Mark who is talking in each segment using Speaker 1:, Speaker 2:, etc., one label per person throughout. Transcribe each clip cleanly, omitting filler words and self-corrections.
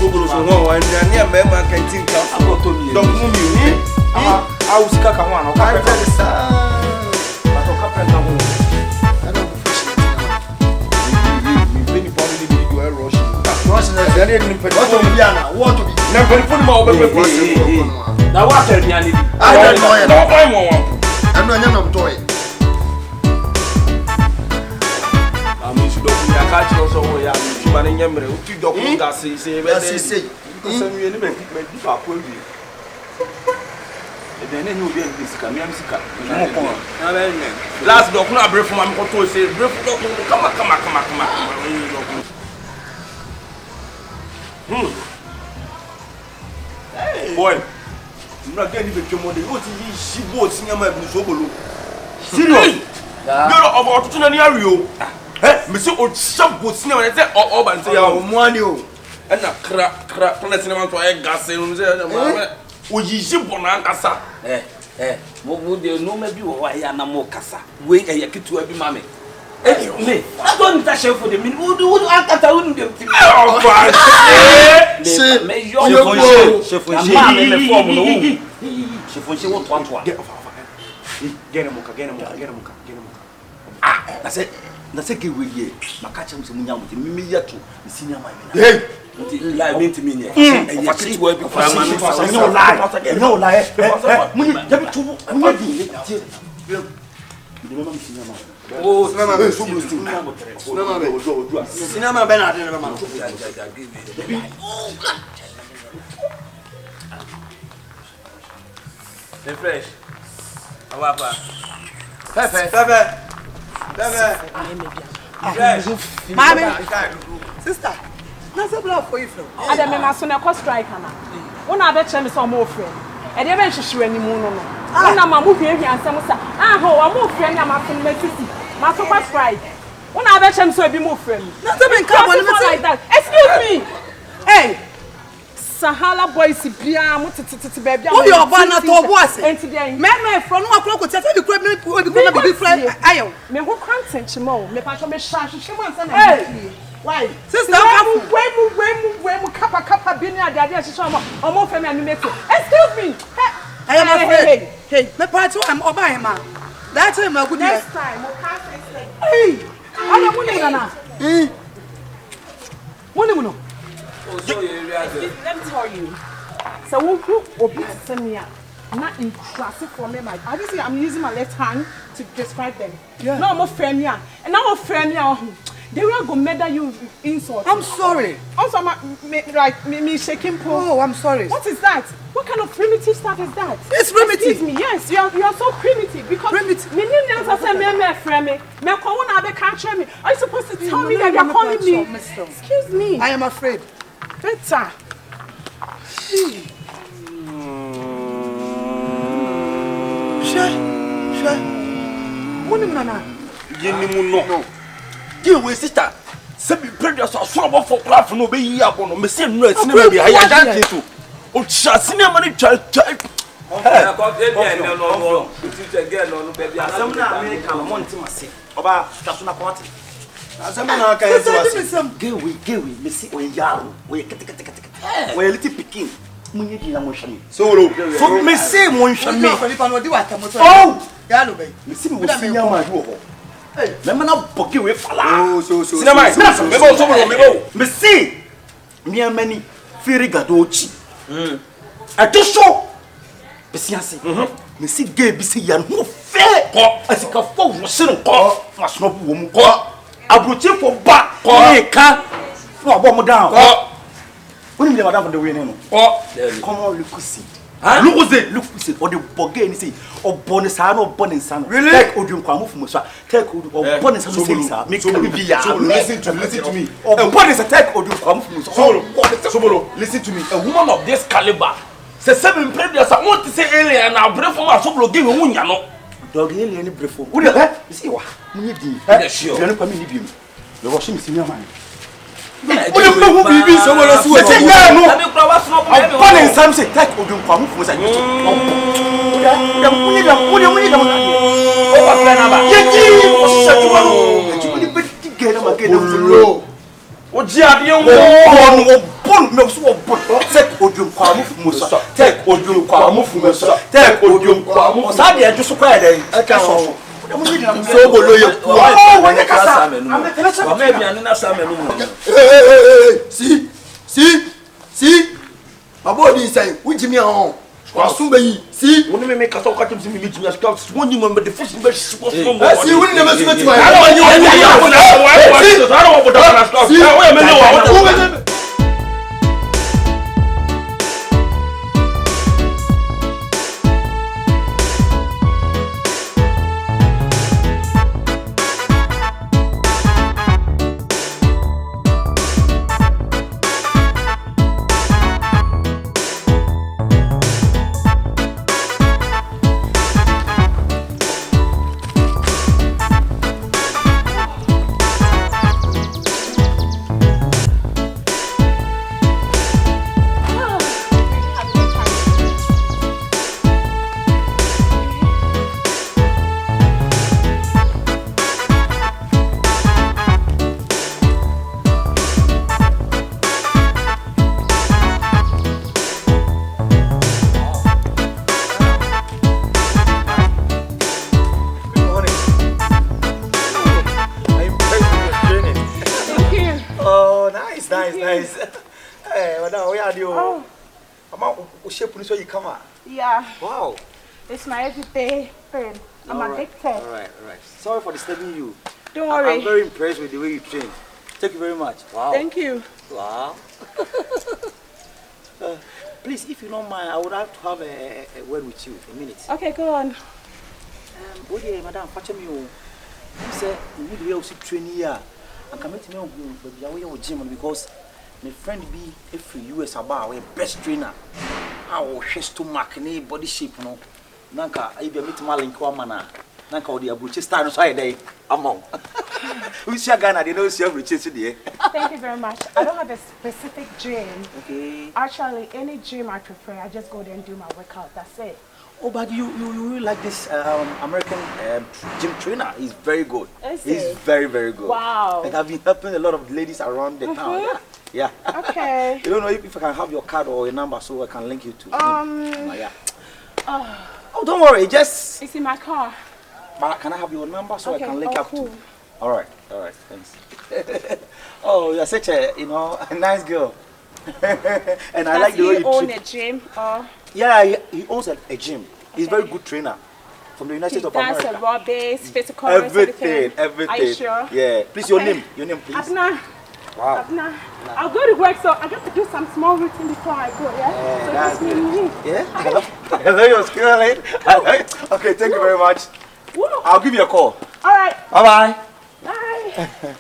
Speaker 1: Sobolo so no and near member can think of don't move me. I was kaka one. I tell you, sir. I don't captain. I don't fish. Many family be go rush. Rush na very in Pediana. What to be? Na very put my over. Now what tell me ani? I don't know. No buy one. I know I'm toy. I mean should don't be a catch also we are human nyemre. Uti doku da say say. Because we any me di pa ko bi. Then you be in this camera, last doc, no break from my control. Say, break come Hey, boy, I'm not getting the money. What is she bought in my Sobolo? Serious? You're about to turn an area. Eh, Monsieur Old Shop was never at all and say, oh, money. And a crap, let's never to a gas in Bonangasa.
Speaker 2: Would you know maybe why I am more cassa? Wait a kid to every mammy. I don't touch for the minute. Who do I wouldn't do? Get him. Ah, that's it. That's a good way. My catch him some young with me yet to the senior man. Lie mean to me. No lie. Oh, cinema Bernard. Fresh.
Speaker 3: Mommy, sister. That's a blow for you. I don't remember so na strike na. One other chemi so more friend. E dey ben hwehwe animu no no. Una ma mu hwie ansem sa. Ho, wa mu friend na ma fun metiti. Ma so kwa strike. Una other chemi so e bi mu friend. Na so ben ka bon like that. Excuse me. Hey. Sahala boys bia mu tititi ba bia. Wo bi oba na to obo ase. Enti dey. Me from no akro ko tete bi kura bi bi friend ayo. Me ho content chimo. Me pa so me sha hwehwe ansem na. Why? Sister, when kappa bini adade ashiso omo femi animate. Excuse me. I am afraid. Hey, me party am oba hema. That time I good next time, o can't say. Hey, I am winning na. Winning no. Let me tell you. So who obi send me not in classic for me. Obviously, I'm using my left hand to describe them. Yeah. No, I'm a friend and now I'm friend. They will go murder you insult. I'm sorry. Also, me shaking po. Oh, I'm sorry. What is that? What kind of primitive stuff is that? It's primitive. Excuse me. Yes, you are so primitive because primitive. Me say me friend me. Me call one abe catch me. Are you supposed to tell me that you're calling me? Excuse me. I am afraid. Better. Sure. No. You sister. Say be previous or swab for craft no be here no me say no cinema be higher than to. O cha cinema ni child. Hey, no. It again no baby. Asem na America mo nti mase. Oba taso na kwate. Asem na ka yeso ase. Gewe me say o yaro. We kete. We little pikin. Munye di na mo hwame. So me say mo hwame. Oh, yalo be. Me say mo sinya ma do ho. Hey, me na boki we fala. Oh, so. Cinema, me go so me go. Me see. Me amani firi gadochi. Atosho. Besianse. Me see gay bi see yan ho fe. Ko asika fo wo se nko. Maso bu wo mu ko. Abroche fo ba ko e ka. No abo mo down. Ko. Woni me madam for the way no. Ko. Come on look see. Look see or the boge ni say obo ni sa no obo ni sa no take odun kwa mufu so take odun obo ni sa no say sa make be ya listen to me obo ni sa take odun kwa mufu so listen to me a woman of this caliber say seven previous I want to say alien na bref for so blow give we nya no dog alien ni bref wo dey you see wa munye din sure you no kwa me ni bi me wash me senior man who be so well so say yeah no I'm in some say take odun kwa mufu say you
Speaker 2: One no so take odum kwamu fumusa. Take odum kwamu fumusa. Take odum kwamu. Sa de adwo so kwa den. Aka so. So bolo ye. Oh, when you kasa. I'm the telephone.
Speaker 3: Maybe I na sa menu.
Speaker 4: See. Abodi say, "Which me on?" Wasu be see.
Speaker 3: Woni me kasa ka tum si me mitumi aska. Woni mo be the fish be so. See,
Speaker 4: woni na me so betima.
Speaker 3: I don't want you. I don't want to talk about stuff. Wait a minute.
Speaker 2: Nice. Hey, what are you?
Speaker 4: Oh. So you come out.
Speaker 5: Yeah.
Speaker 4: Wow.
Speaker 5: It's my everyday friend. I'm addicted.
Speaker 2: All right. Sorry for disturbing you.
Speaker 5: Don't worry.
Speaker 2: I'm very impressed with the way you train. Thank you very much. Wow.
Speaker 5: Thank you.
Speaker 2: Wow. Please, if you don't mind, I would like to have a word with you for a minute.
Speaker 5: Okay, go on.
Speaker 2: What do you, madam? Watch me. You say you need to be training here. I can make me home, but we are gym because my friend be a free US about our best trainer. Our chest to mark any body shape, no. Nanka, I be meet my link one mana. Nanka, the abuche star no side day. Among. Which your Ghana, they know see every chase today.
Speaker 5: Thank you very much. I don't have a specific gym.
Speaker 2: Okay.
Speaker 5: Actually, any gym I prefer, I just go there and do my workout. That's it.
Speaker 2: Oh, but you really like this American gym trainer. He's very good. He's very good.
Speaker 5: Wow.
Speaker 2: And I've been helping a lot of ladies around the town. Yeah.
Speaker 5: Okay.
Speaker 2: You don't know if I can have your card or your number so I can link you to him. Yeah. Oh, don't worry. Just.
Speaker 5: It's in my car.
Speaker 2: But can I have your number so
Speaker 5: okay.
Speaker 2: I can link up
Speaker 5: cool.
Speaker 2: to? All right. Thanks. Oh, you're such a a nice girl. And I like the way you
Speaker 5: own a gym or?
Speaker 2: Yeah, he owns a gym. He's a very good trainer from the United States of America.
Speaker 5: That's a raw base, physical,
Speaker 2: everything.
Speaker 5: Are you sure?
Speaker 2: Yeah. Please,
Speaker 5: okay.
Speaker 2: your name, please.
Speaker 5: Abena.
Speaker 2: Wow.
Speaker 5: Abena. I'll go to work, so I got to do some small routine before I go. Yeah. So
Speaker 2: that's
Speaker 5: good.
Speaker 2: Yeah. Hello, your skill, right? Okay, thank you very much.
Speaker 5: Woo.
Speaker 2: I'll give you a call.
Speaker 5: All right.
Speaker 2: Bye.
Speaker 5: Bye.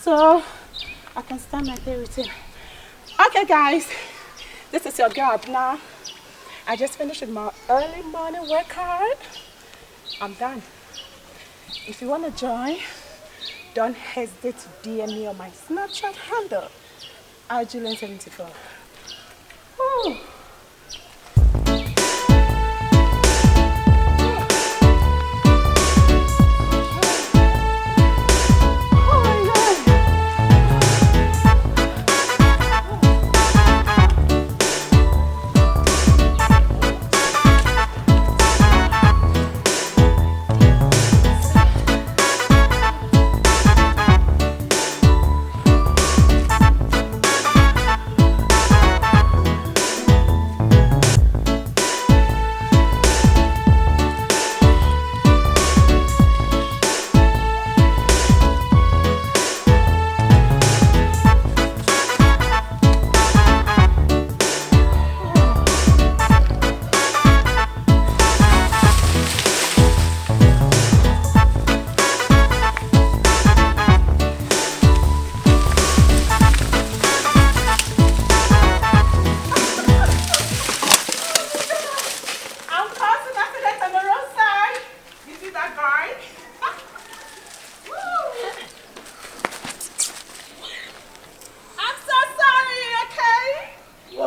Speaker 5: So I can start my day routine. Okay guys, this is your girl Abena. I just finished with my early morning workout. I'm done. If you want to join, don't hesitate to DM me on my Snapchat handle, Julian74.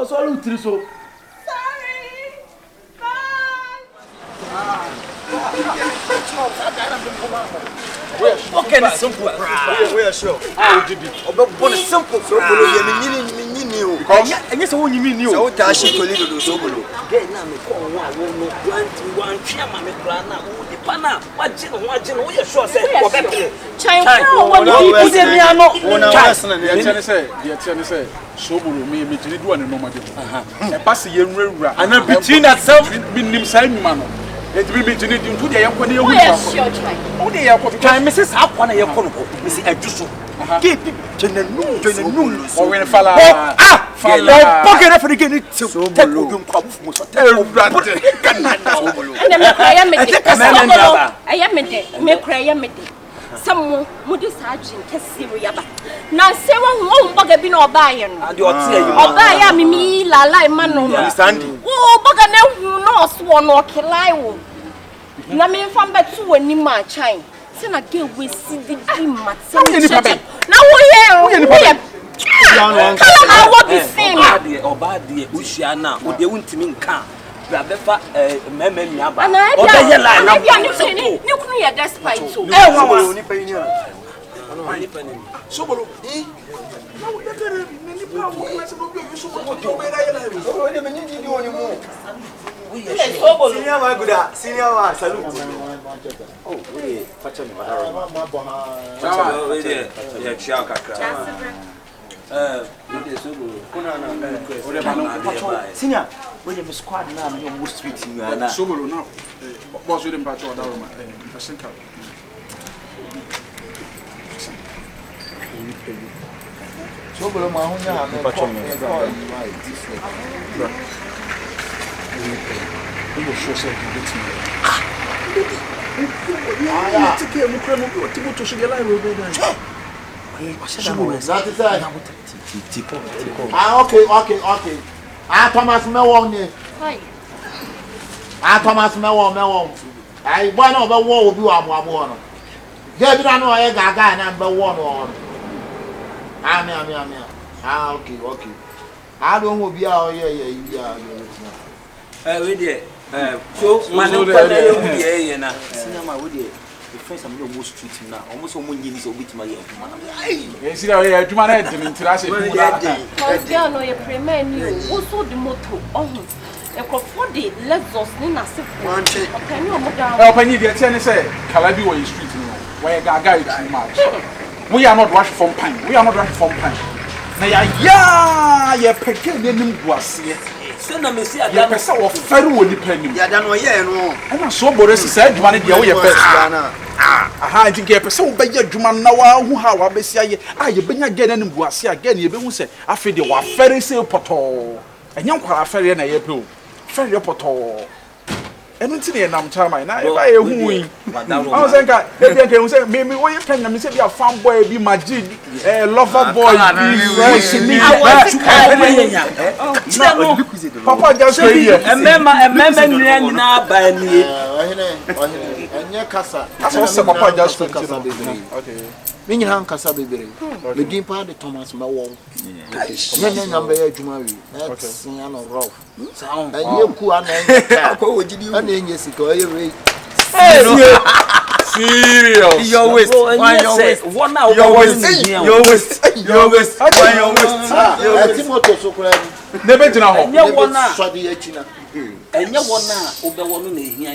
Speaker 2: So all three so.
Speaker 5: Sorry. Bye.
Speaker 2: Okay, it's simple. We are sure. How did it? But simple. So, and yes, only mean you. So, Tashi to little so below. Get now, me call one, chairman, Plana, the Pana, watching, we are sure. China, what do you say? Me are not.
Speaker 6: Say, so me did one no matter. A passing year, and then between that self, been same man. Let me be to the Yakoni. Oh, Mrs. Upon a Yakono, Miss Edjuso. Keep to the noon, or when a fella. Pocket up again. It's so below.
Speaker 5: Some Moody Sergeant, Cassiria. Now, say one won't bugger be no buy-in. Or buy me, la la man, understanding. Oh, bugger no, no, swan or kill. Na me from back to any ma chine. Send a girl with CD mats. Now we here. I want the same. Or bad dear, Ushiana, would they want to mean car. Rabefa, Memmen Yaba. And I you clear despite so.
Speaker 2: Senior, salute. Oh, Senior, when you squad now, you're most streets in your now.
Speaker 6: So now, what's with him back to our
Speaker 4: So below my own okay. Thomas Mewon. Thomas Mewon. I want over war will be one. Get it on a gaga number one. Okay. I don't will be out here.
Speaker 2: So, my the first I'm almost treating now. Almost someone needs a bit my young man.
Speaker 6: See how you do my head to me.
Speaker 5: Because girl, no, you premain you. Also, the motto on him. You could afford the lessons in a simple. Okay, no more down.
Speaker 6: Open you get any say, Calabi or street where Gaga is too much. We are not rushed from pine. Now, yeah, pecking was here.
Speaker 2: Send a message.
Speaker 6: I guess our fellow will depend.
Speaker 2: Yeah, no,
Speaker 6: and I saw Boris said, one of the way I think a person by your Juman now, who how I say, I have been again and Boasia again. You don't say, I feel you are very sale poto. And young ferry and a April. Ferry poto. And it's in a time. I who I was like, they say, maybe what you can say, your farm boy be my jig, a lover boy, Papa just here. A member now by me. And your casa. Also, Papa just okay. Meaning, Casa baby. The game part the Thomas Mawon. Then number Jumari. That's rough. Sound. And you cool and yes, serious. Your waist. One hour. Your waist. Never to know. You want and you want to be here.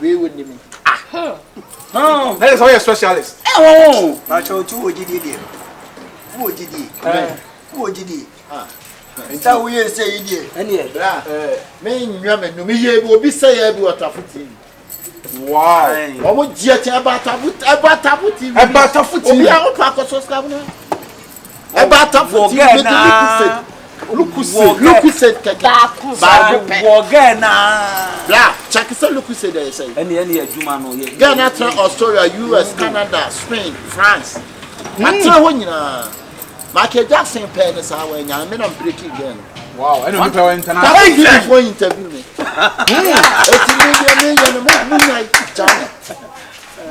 Speaker 6: We would name it. That is all your specialist. Oh, I told you what you did. Who did it? Who did it? And how we say it? And yet, main women, no, me will be say about a footing. Why? What would you tell about a footing? About a footing, we are Paco's governor. About a footing, look who said, check it, look who said, they say. Any Jumano, Ghana, Australia, US, Canada, Spain, France. I tell you, Michael Jackson pennies are when I'm breaking again. Wow, I don't know international interview me.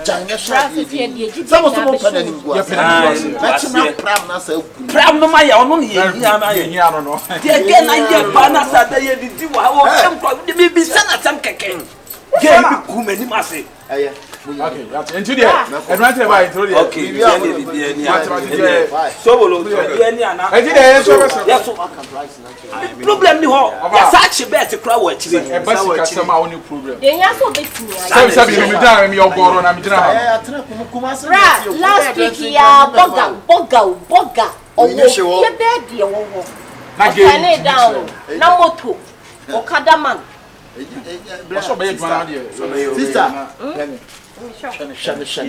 Speaker 4: Janga
Speaker 7: Rasty Nene.
Speaker 4: Some penny go. That's not pram na say.
Speaker 3: Pram no my ono ye I don't know. The again I get bana sa da ye di wa wo tem ko de bi sana tem keke. Ge bi ku mani ma se.
Speaker 8: Okay, that's into there. And right there by into there.
Speaker 3: Okay, so bolo ni ana. Yes, problem ni ho. Ya sa chi bet kra wa chi.
Speaker 8: E ba si customer only problem.
Speaker 7: Dey ya so bet me.
Speaker 8: Sabi me down me your goro na me dina ha.
Speaker 7: Last week ya boga. Oh, ye bed ye wo. Na ge down. Na moto. Okada man.
Speaker 8: So be you man there.
Speaker 4: Sister.
Speaker 3: Shame.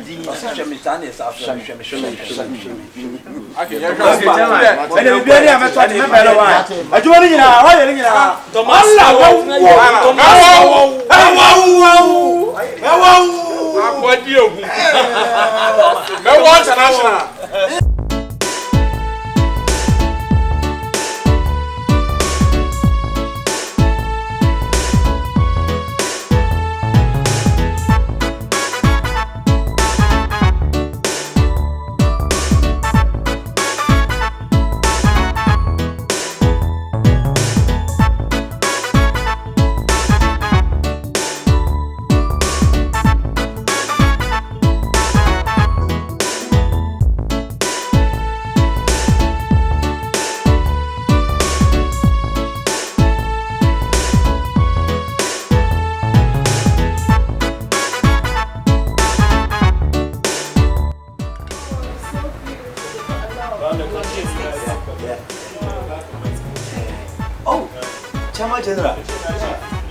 Speaker 2: Chama General.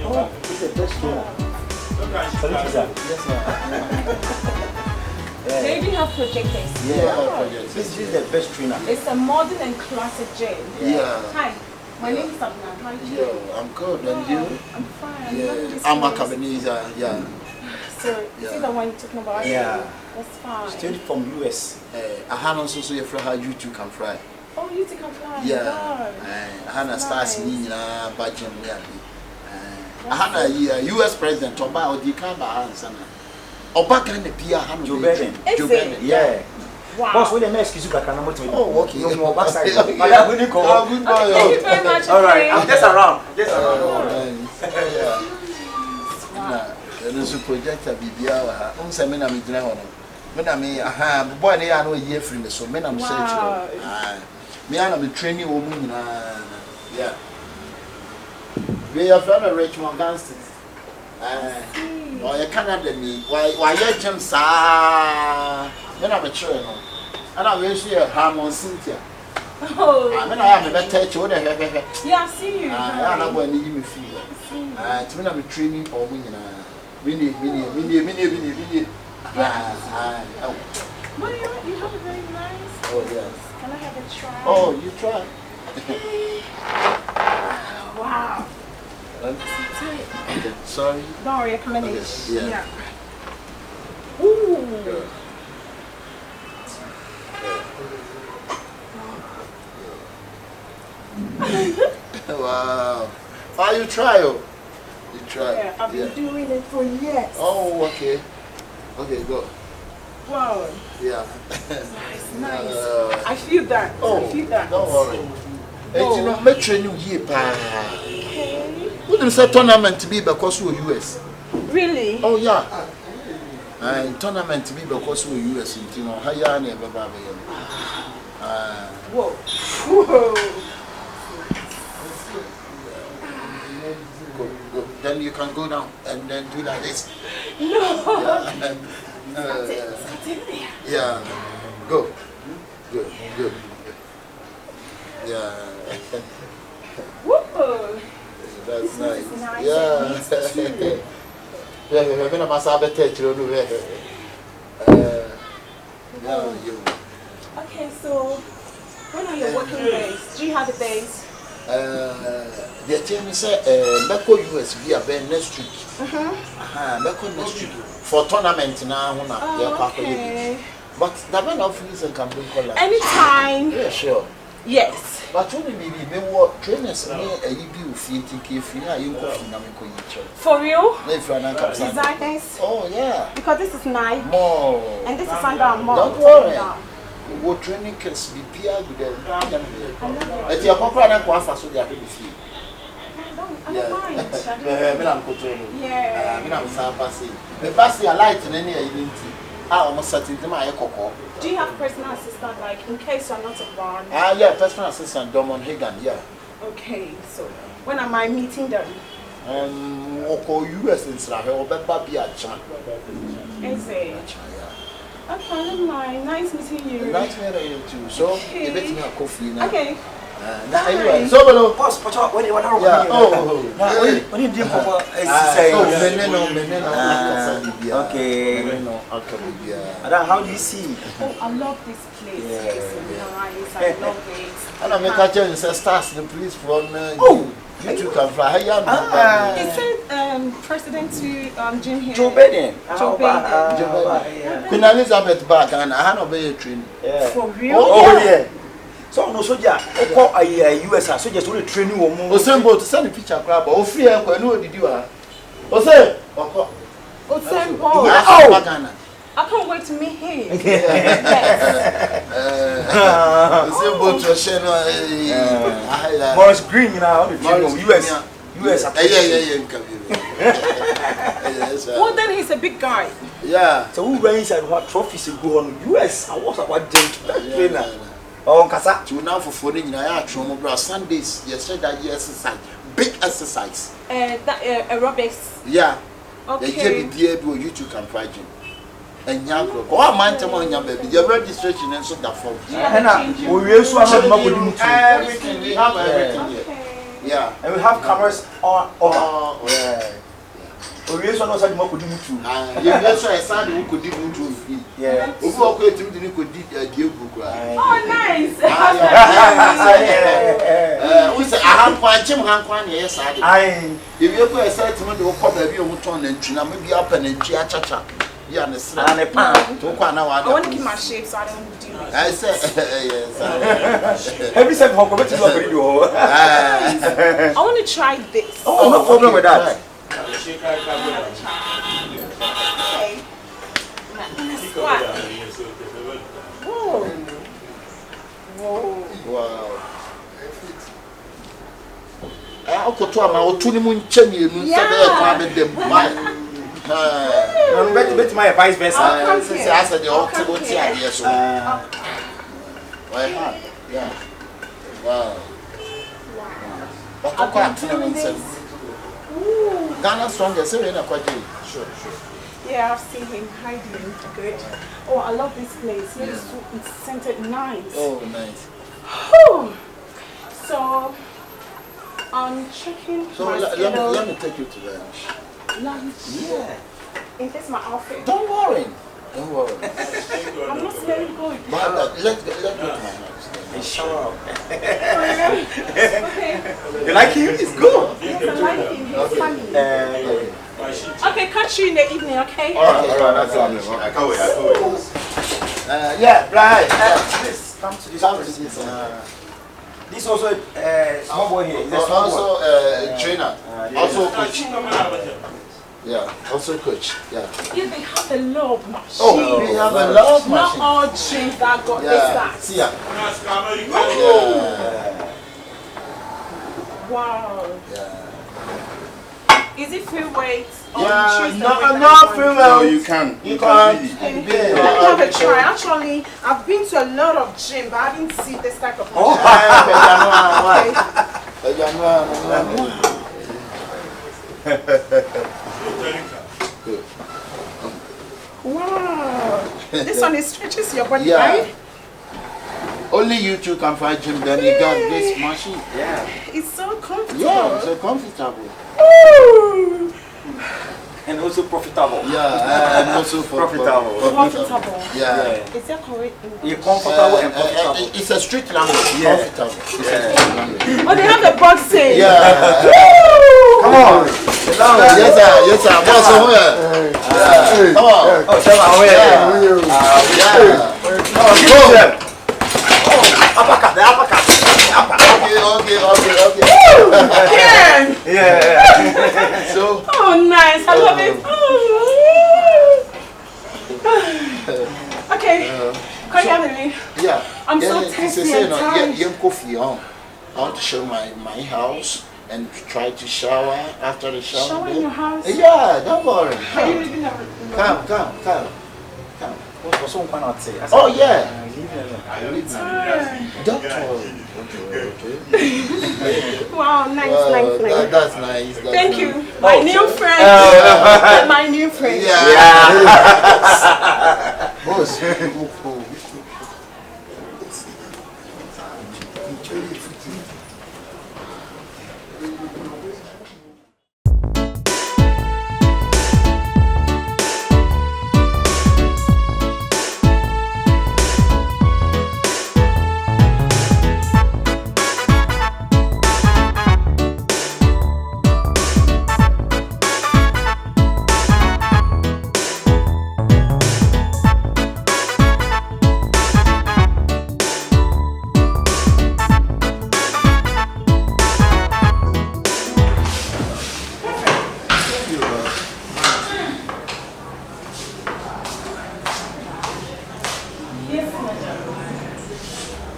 Speaker 2: Oh, he's the best trainer. Salute, sir. Yes, sir.
Speaker 5: They even have projectors.
Speaker 2: Yeah, this is the best trainer.
Speaker 5: It's a modern and classic gym.
Speaker 4: Yeah.
Speaker 5: Hi, my name is Abena. How are you?
Speaker 4: Yeah, I'm good. And you?
Speaker 5: I'm fine.
Speaker 4: Yeah, I'm Akabenezer. Yeah.
Speaker 5: So, is it the one you're talking about?
Speaker 2: Yeah.
Speaker 5: That's fine.
Speaker 2: Straight from US.
Speaker 4: I had also so you how you two can fry.
Speaker 5: Oh, you can fly.
Speaker 4: Yeah. I had a stars in Bajam. I had a US president, Oba Odikamba Hansen. Oba can be a hundred.
Speaker 2: Joe Biden. Yeah.
Speaker 5: Wow.
Speaker 2: Boss, when the mess is you can number 20.
Speaker 4: Oh, okay.
Speaker 2: No more backside. Madam, when you call.
Speaker 4: Good
Speaker 5: Thank you very much.
Speaker 2: All right. I'm just around.
Speaker 4: Yeah. There's a project at BBA. I'm saying, I'm in the when I mean, boy, they are no year free, so men I'm saying, me, I'm training woman. Yeah. We are from a Richmond Ganston. Or a Canada, why, you jump, sir? When I'm a trainer, and I wish you a ham on Cynthia.
Speaker 5: Oh.
Speaker 4: I mean, I have a better touch.
Speaker 5: Yeah, I've seen you.
Speaker 4: I'm not going to give me fever. To when I'm training or winning. Winnie.
Speaker 5: Well, you have a very nice.
Speaker 4: Oh, yes.
Speaker 5: Can I have a try?
Speaker 4: Oh, you try.
Speaker 5: Wow.
Speaker 4: Okay, sorry.
Speaker 5: Don't worry, I can manage.
Speaker 4: Okay, yeah.
Speaker 5: Ooh.
Speaker 4: Wow. Oh, you try. You try.
Speaker 5: Yeah, I've been doing it for years.
Speaker 4: Oh, okay. Okay, go.
Speaker 5: Wow.
Speaker 4: Yeah.
Speaker 5: Nice. I feel that.
Speaker 4: Oh,
Speaker 5: I feel that.
Speaker 4: don't worry. You know, make sure you hear.
Speaker 5: Okay.
Speaker 4: Wouldn't say tournament to be because we're US.
Speaker 5: Really?
Speaker 4: Oh, yeah. Tournament to be because we're US. You know, higher never.
Speaker 5: Whoa. Whoa.
Speaker 4: Go. Then you can go down and then do like this.
Speaker 5: No.
Speaker 4: Yeah. Go. Good. Yeah.
Speaker 5: Whoa.
Speaker 4: That's nice.
Speaker 5: Nice.
Speaker 4: Yeah. Yeah, I'm a sabotage.
Speaker 5: Okay, so when are your working days? Do you have the days?
Speaker 4: The team said, Beko USB are next week. Beko next week for tournament now.
Speaker 5: Okay.
Speaker 4: But the man of reason can bring color.
Speaker 5: Anytime.
Speaker 4: Yeah, sure.
Speaker 5: Yes.
Speaker 4: But only me what trainers me a you feel free you
Speaker 5: For real?
Speaker 4: Designers. Oh yeah.
Speaker 5: Because this is nice.
Speaker 4: More.
Speaker 5: And this is under a mom.
Speaker 4: Don't worry. What training can be peer with them. But your papa and go for so they are free.
Speaker 5: I don't mind. Yeah.
Speaker 4: The bus you light in any identity. I almost certain to my cocoa.
Speaker 5: Do you have personal assistant, like in case you're not around?
Speaker 4: Yeah, personal assistant, Domon Hagan, yeah.
Speaker 5: Okay, so when am I meeting them?
Speaker 4: Oko US in Israel, but Baby at Chan.
Speaker 5: Is it? Okay, nice meeting you.
Speaker 4: Nice meeting you too. So, you bet me a coffee now.
Speaker 5: Okay.
Speaker 4: Anyway, so below.
Speaker 2: Boss, but when you want to when you did for okay. Madam, how do you see?
Speaker 5: Oh, I love this place. It's nice. I love it.
Speaker 4: And I make a change and stars the police from you two can fly.
Speaker 5: It said President to Jim here.
Speaker 2: Joe Biden.
Speaker 5: Joe Biden.
Speaker 4: Queen Elizabeth back and I had obey a train.
Speaker 5: For real?
Speaker 2: Oh yeah. So no soldier, oko US soldiers only training wo mo.
Speaker 4: O say boat send the picture crab. O free e ko no didi wa. O say oko.
Speaker 5: O say boat. I can't wait to meet him.
Speaker 4: O say boat to share no.
Speaker 2: Morris Green now the US.
Speaker 5: Well then he's a big guy.
Speaker 4: Yeah.
Speaker 2: So who runs and what trophies go on US? I was about them trainer. Oh, Kasa.
Speaker 4: To now for foreign Sundays, you said that exercise, big exercise.
Speaker 5: That aerobics.
Speaker 4: Yeah.
Speaker 5: Okay.
Speaker 4: You two can fight him. And young oh man baby, your registration and so that for
Speaker 2: we also have
Speaker 4: everything. We have everything here. Yeah.
Speaker 2: And we have cameras on yeah. We also know something more could do too.
Speaker 4: Yeah, that's why I said we could do free.
Speaker 2: Yeah.
Speaker 4: We walk away to the could do
Speaker 5: Oh, nice.
Speaker 4: We say I have one yes, I. If you go a certain to come baby on turn and tuna maybe up and cha. Yeah, and the pan to
Speaker 5: I want to keep my shape so I don't do it.
Speaker 4: I said yes.
Speaker 2: Every time how come to video.
Speaker 5: I want to try this.
Speaker 2: Oh, no problem with that.
Speaker 5: Okay.
Speaker 4: Wow. I could try my 20 moon chenny and
Speaker 2: bet my vice versa.
Speaker 4: I said the ultimate yes. Yeah. Wow. Ghana strongest, so in a quite sure.
Speaker 5: Yeah, I've seen him hiding. Good. Oh, I love this place. It's scented nice.
Speaker 4: Oh, nice.
Speaker 5: So, I'm checking.
Speaker 4: So let me take you to lunch.
Speaker 5: Lunch?
Speaker 4: Yeah.
Speaker 5: Is this my outfit?
Speaker 4: Don't worry. I'm
Speaker 5: not smelling good.
Speaker 4: But let's go to my house.
Speaker 2: Shower.
Speaker 5: Okay.
Speaker 2: You like him? It's good.
Speaker 5: Yes, I like him. He's funny. Okay, catch you in the evening, okay?
Speaker 4: Alright, that's all. I can't wait. Yeah, right.
Speaker 2: Please come to this. This also small boy here.
Speaker 4: Also trainer. Also coach. Yeah, also coach. Yeah.
Speaker 5: Yeah, they have a love machine.
Speaker 4: Oh, we have a love machine.
Speaker 5: Not all gyms that got this that.
Speaker 4: See ya.
Speaker 5: Wow.
Speaker 4: Yeah.
Speaker 5: Is it free weights?
Speaker 4: Yeah, not free weights. No, you can. You can.
Speaker 5: Let me have a try. Actually, I've been to a lot of gyms, but I didn't see this type of machine. Wow. This one stretches your body, right?
Speaker 4: Only you two can fight gym, then you got this machine. Yeah.
Speaker 5: It's so comfortable.
Speaker 4: Yeah, so comfortable.
Speaker 5: Ooh.
Speaker 2: And also profitable.
Speaker 4: Yeah, and also
Speaker 2: profitable.
Speaker 5: Profitable.
Speaker 4: Yeah.
Speaker 5: Is that correct?
Speaker 2: You're comfortable and profitable.
Speaker 4: It's a street language. Yeah. Comfortable. It's a street language.
Speaker 5: Oh, they have the boxing.
Speaker 4: Yeah.
Speaker 2: Come on.
Speaker 4: Yes, sir. Yes, sir. Boss, yeah. Come on.
Speaker 2: Oh, tell me where.
Speaker 4: Yeah.
Speaker 2: Oh, give them. Oh, uppercut. The uppercut.
Speaker 1: Yeah.
Speaker 4: So.
Speaker 5: Oh, nice. I love it. Okay. Kyekyeku.
Speaker 4: Yeah.
Speaker 5: I'm so thirsty and tired.
Speaker 4: C-Comfion. I want to show my house and try to shower after the shower.
Speaker 5: Shower in your house?
Speaker 4: Yeah, don't worry.
Speaker 5: Are you living there?
Speaker 4: Come.
Speaker 2: Oh,
Speaker 4: yeah.
Speaker 2: yeah.
Speaker 4: Don't worry.
Speaker 5: Wow, nice.
Speaker 4: That's nice.
Speaker 5: Thank you. My new friend. My new friend.
Speaker 4: Yeah. Boss.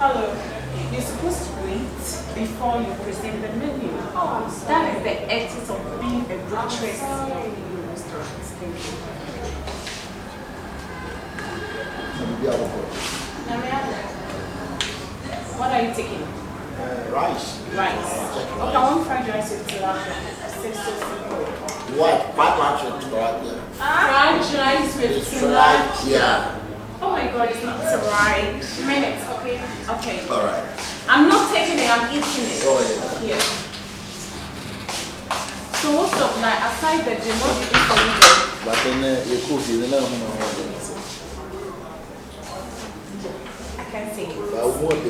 Speaker 5: Hello. You're supposed to wait before you present the menu. Oh, that is the ethics of being a waitress in your restaurant. What are you taking?
Speaker 4: Rice.
Speaker 5: Rice. Okay, I want fried rice with tilapia.
Speaker 4: What? Fried rice with tilapia.
Speaker 5: Fried rice with tilapia.
Speaker 4: Yeah.
Speaker 5: Oh my God, it's not right. Minutes, okay? Okay.
Speaker 4: All right.
Speaker 5: I'm not taking it, I'm eating it.
Speaker 4: Oh,
Speaker 5: yeah. So what's up, like, aside the gym, what do you eat for weekend?
Speaker 4: But then you cook, you know what
Speaker 5: I can't say it.
Speaker 4: I want to.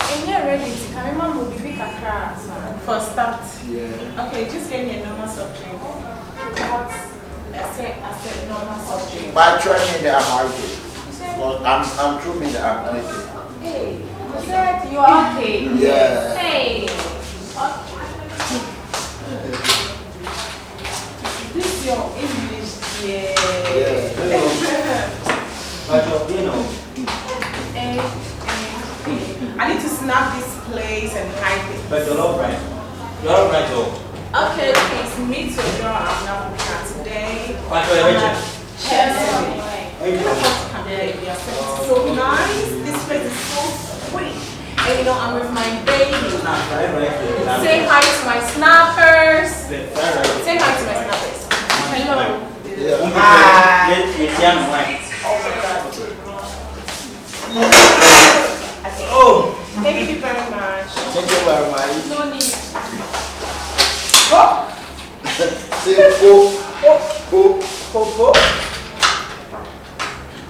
Speaker 5: And you're ready to come in, Mom will be big for start.
Speaker 4: Yeah.
Speaker 5: Okay, just get me a normal soft drink. I said normal soft drink.
Speaker 4: By trying the American. But I'm true me the American.
Speaker 5: Hey, you said you are okay.
Speaker 4: Yeah.
Speaker 5: Hey. This is your English, I need to snap this place and hide it.
Speaker 2: But you're all right. You're all right, though.
Speaker 5: Okay, please meet your girl Abena today.
Speaker 2: But you're right.
Speaker 5: So nice. This place is so sweet. And you know, I'm with my baby. Say hi to my snappers. Say hi to my snappers. Hello. Hi. Oh. Thank you very much.
Speaker 4: Thank you very much.
Speaker 5: No need.
Speaker 4: Say go.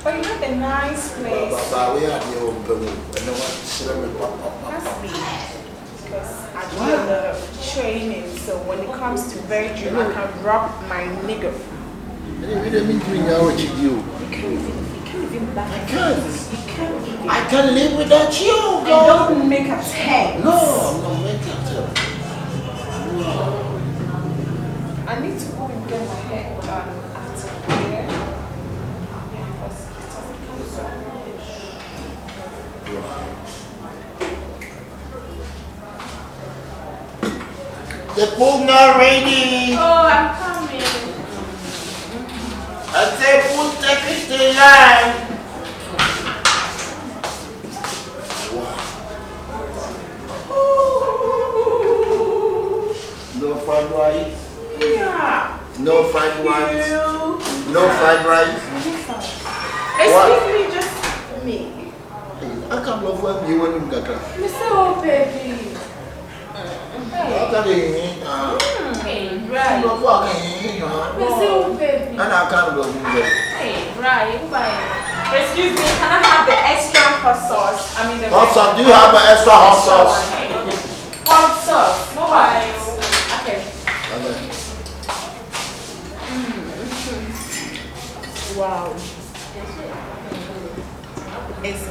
Speaker 5: But you have a nice place.
Speaker 4: But we are the old people.
Speaker 5: Must be. Because I do a lot of training, so when it comes to bedroom, I can rock my nigga.
Speaker 4: We don't mean to be now with you.
Speaker 5: You can't even back.
Speaker 4: I can't.
Speaker 5: You can't even.
Speaker 4: I can't live without you.
Speaker 5: And don't make a text.
Speaker 4: No, I'm not making a text.
Speaker 5: I need to go and get my hair done after here.
Speaker 4: The food not ready.
Speaker 5: Oh, I'm coming.
Speaker 4: I say food take it to line. No fried rice.
Speaker 5: Yeah.
Speaker 4: No fried rice.
Speaker 5: You.
Speaker 4: No fried rice.
Speaker 5: Excuse me, just me.
Speaker 4: I can't love when you want to get
Speaker 5: Mr. Oh, baby.
Speaker 4: Hey, right.
Speaker 5: Mr. Oh, baby.
Speaker 4: And I can't love you.
Speaker 5: Hey, right. Bye. Excuse me, can I have the extra hot sauce? I mean, the
Speaker 4: Hot sauce? Do you have an extra hot sauce?
Speaker 5: Hot sauce. No worries. Okay. Wow. It's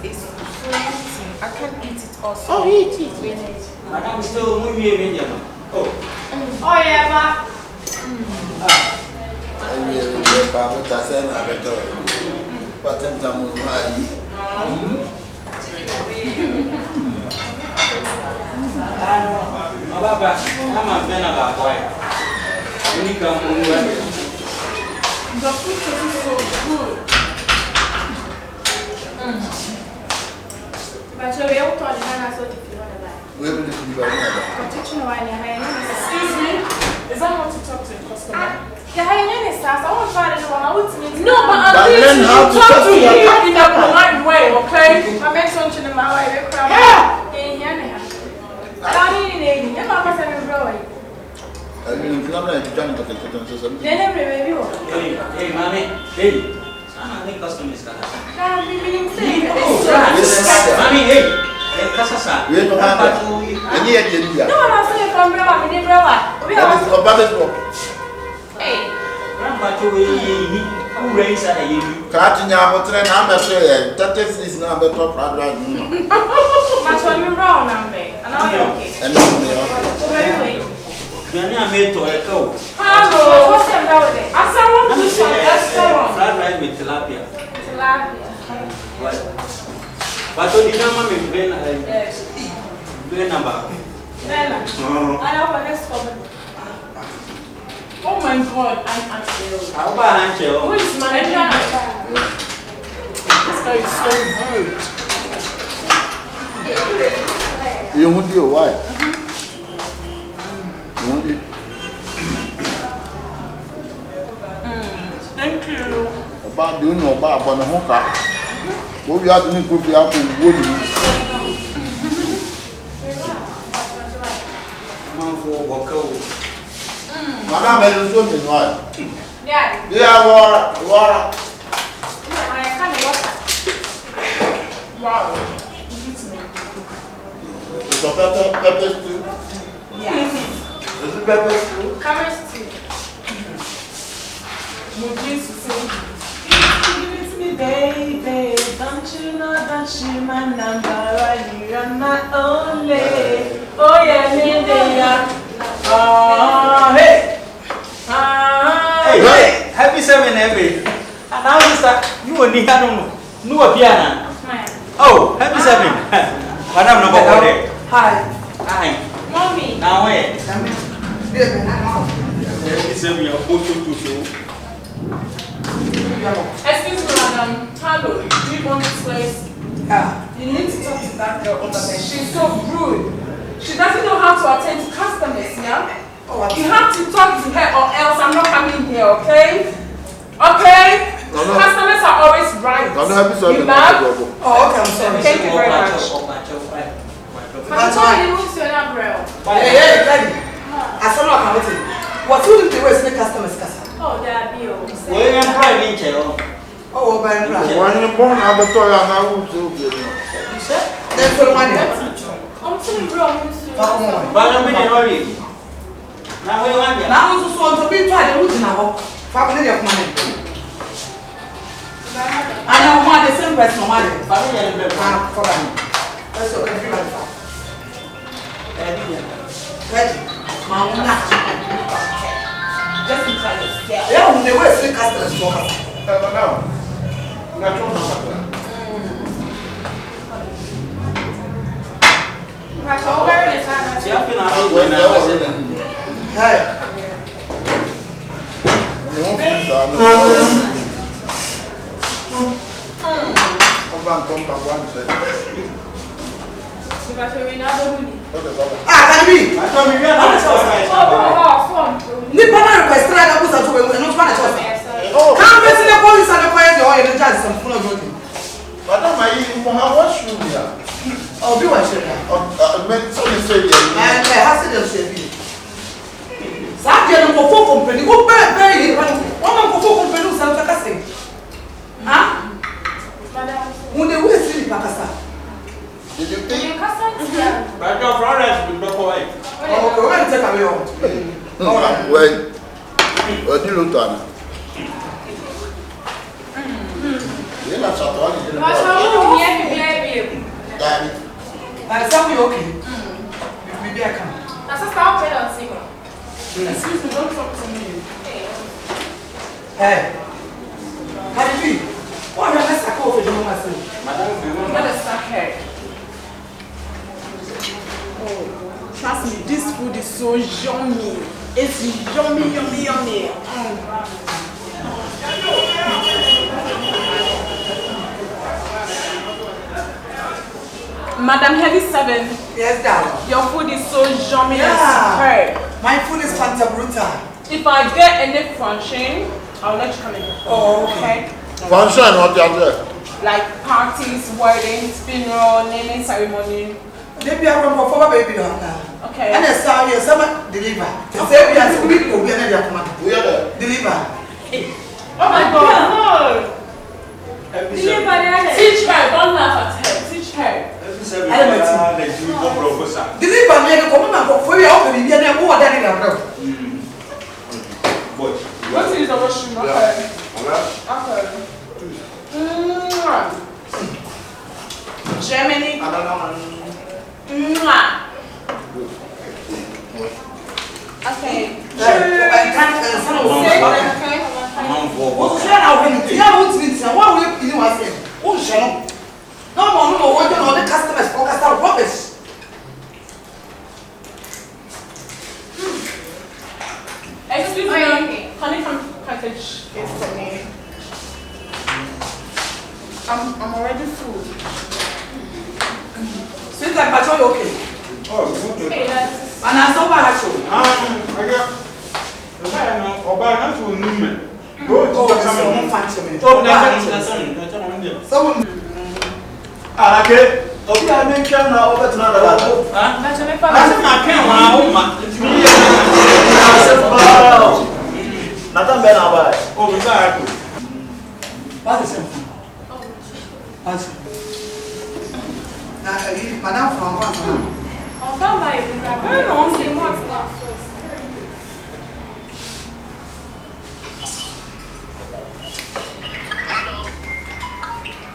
Speaker 5: plenty. I can't eat it also.
Speaker 9: Oh, eat it.
Speaker 10: Madam, still moving medium. Oh,
Speaker 5: yeah, ma.
Speaker 10: Baba, I'm Abena. When you come home,
Speaker 5: The food is so good. But you're able to understand so if you want to buy.
Speaker 4: Where will you buy?
Speaker 5: Excuse me? Is that how to talk to a customer? Yeah, I want to try to know how it's means. No, but I'm
Speaker 4: learn how to talk to
Speaker 5: you in a polite way, okay? I meant something in my way. Yeah.
Speaker 4: I mean, if you're not trying to get
Speaker 10: hey, mommy, hey, I think customers can have. Mommy, hey, Casasa.
Speaker 4: we don't have that. And yet, you
Speaker 5: No, I'm saying from Brava, we did Brava. We are. Hey.
Speaker 10: Grandpa, who raised at you?
Speaker 4: Catching your train, I'm not sure that is not the top right.
Speaker 5: Much when we wrong, and I'm okay.
Speaker 4: And
Speaker 10: I made to echo.
Speaker 5: Hello, what's the matter with it? I saw one to some restaurant.
Speaker 10: Fried rice with tilapia. What? But only number me brain number.
Speaker 5: I know what this for. Oh my God, I'm actually.
Speaker 10: How about Angel?
Speaker 5: Who is my name? This guy is so rude.
Speaker 4: you won't do why?
Speaker 5: Thank you.
Speaker 4: About doing no bar, but the hooker. What we are doing could be up in wood. Madame, I was looking why. Yeah, water.
Speaker 5: I can't water. Wow.
Speaker 4: It's a pepper stew.
Speaker 5: Yeah.
Speaker 4: Is it pepper stew?
Speaker 5: Carrot stew. Give it to me, baby. Don't you know that you're my number one? You're my only. Oh yeah, Lydia. Oh hey.
Speaker 10: Hey, happy 7 every. And now you will need no piano. Oh, happy 7. Madam number 1. Hi.
Speaker 5: Mommy.
Speaker 10: Now where? Excuse
Speaker 5: me, madam. Hello. Do you want this place? Yeah. You need to talk to that girl over there. She's so rude. She doesn't know how to attend to customers, yeah? Oh, you have to talk to her or else I'm not coming here, okay? Okay? No. Customers are always right. You mad? Oh, okay, I'm sorry. Thank you very much. I'm sorry, you won't see an umbrella.
Speaker 9: Hey, Daddy. I saw no accounting. What would the way snake customers cast?
Speaker 5: Oh, that bill.
Speaker 10: Where am I in jail?
Speaker 9: Oh, by
Speaker 4: when you're born, I'm a toy and I will do it.
Speaker 9: That's for money.
Speaker 5: I'm saying, bro,
Speaker 10: but I'm in a hurry. Now, we want you.
Speaker 9: Now, I'm so to be tried to lose in our family of money. I know one the same person, money.
Speaker 10: Family and the
Speaker 9: for them. That's your country. Ready? Mama, just in time to scare. Yeah, when they were still customers for us.
Speaker 4: No. Natural.
Speaker 9: Oh, be one share. And has to say, Sadia no for company, go bury one for company, Santa Casa. Ah, when they will see Pacasa.
Speaker 4: Did you think?
Speaker 10: But your Florence will not away.
Speaker 9: Oh, go and take away on.
Speaker 4: Wait. What do you look at? You're not so funny.
Speaker 5: What's wrong with you?
Speaker 9: Something okay? Maybe I can.
Speaker 5: That's a stop it on signal.
Speaker 9: Excuse me, don't talk to me. Hey, how do you feel? What are you stuck over the moment?
Speaker 5: What is stuck here?
Speaker 11: Oh, trust me, this food is so yummy. It's yummy, yummy, yummy. Madam Heavy 7.
Speaker 9: Yes, darling.
Speaker 11: Your food is so yummy and superb.
Speaker 9: My food is Fanta Bruta.
Speaker 11: If I get any function, I'll let you come in.
Speaker 9: Oh, okay.
Speaker 4: Function, what you there?
Speaker 11: Like parties, weddings, funeral, naming ceremony.
Speaker 9: Maybe I run for baby.
Speaker 11: Okay.
Speaker 9: And I saw you, someone deliver. Say we are to be over there. Deliver.
Speaker 11: Oh my God. Teach her, don't laugh at her. Teach her.
Speaker 9: Deliver me the command for you open the other more than in a row.
Speaker 11: What is the washroom? Okay. Germany. Okay.
Speaker 9: Customers focus on rubbish.
Speaker 11: Excuse me, honey from package is for me. I'm already full.
Speaker 9: Sweet like but you okay?
Speaker 10: Oh, okay.
Speaker 9: And I saw my actual.
Speaker 10: I got. Oba, that's what new man. Go to
Speaker 9: someone fancy me.
Speaker 10: Someone.
Speaker 6: Okay. Okay, I make sure now over to another level.
Speaker 10: That's my pen.
Speaker 6: Nothing better about it.
Speaker 10: Oh, exactly.
Speaker 9: What's the same thing? What's it? Madam from what?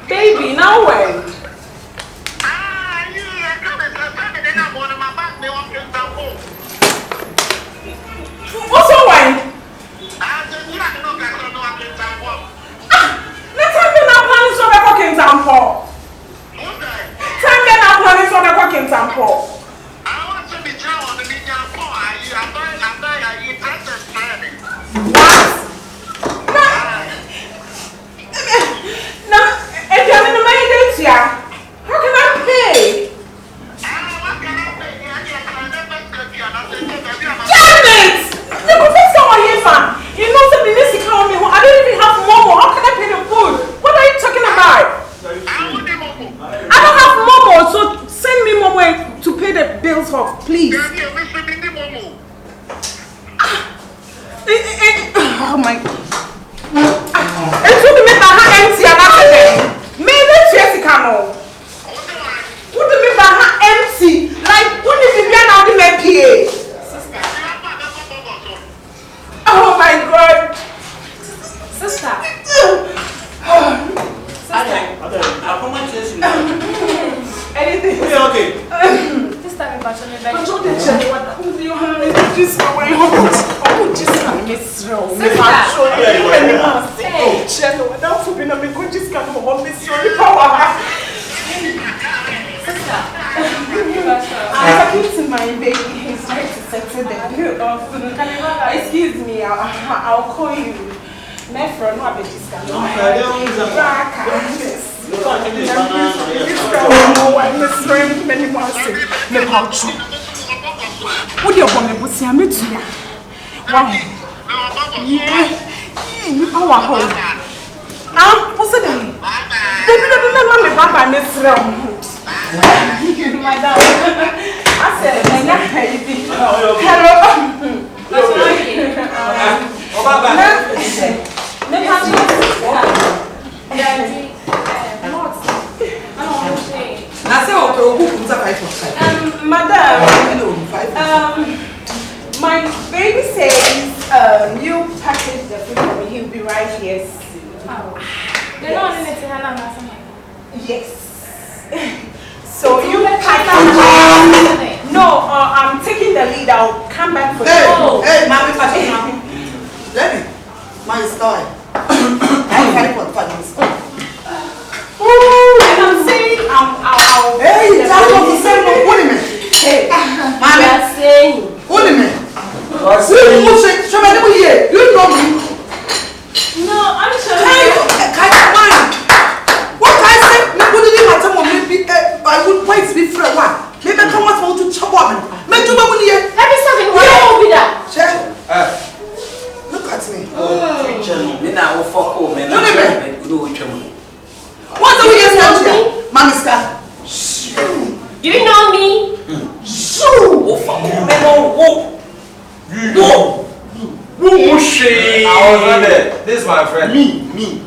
Speaker 11: Baby, now when? What's your wine? Let's have been our planning so we're cooking sample. Time then our planning so we're cooking sample. What? No, if you're in the main date here, how can I pay? Damn it! The professor here, fam. You know something needs to come on me. I don't even have momo. How can I pay the food? What are you talking about? I don't have momo, so send me momo to pay the bills for, please. Oh my. It would make my hand empty and everything. Maybe it's Jessica. Would make my hand empty? Like, wouldn't it be now the PA? Oh my God.
Speaker 5: Sister.
Speaker 11: Anything.
Speaker 10: Okay.
Speaker 5: Sister, I'm about to make
Speaker 11: I told the child what you have just my way home. Oh, just can't miss wrong. Don't forget me. Go just can't home miss your power.
Speaker 5: Sister.
Speaker 11: I'm talking to my baby. He's trying to settle the bill off. Excuse me. I'll call you. My friend, no, I bet you can. What do you want to say? I'm not here. Wow. Yeah. You are home. What's it? Baby, don't let me back by Miss Ram. Madam. I said, hello. Madam, my baby says you package the food for me. He'll be right here soon.
Speaker 5: They're not in it.
Speaker 11: Yes. So you package
Speaker 3: was not there. This is my friend.
Speaker 6: Me.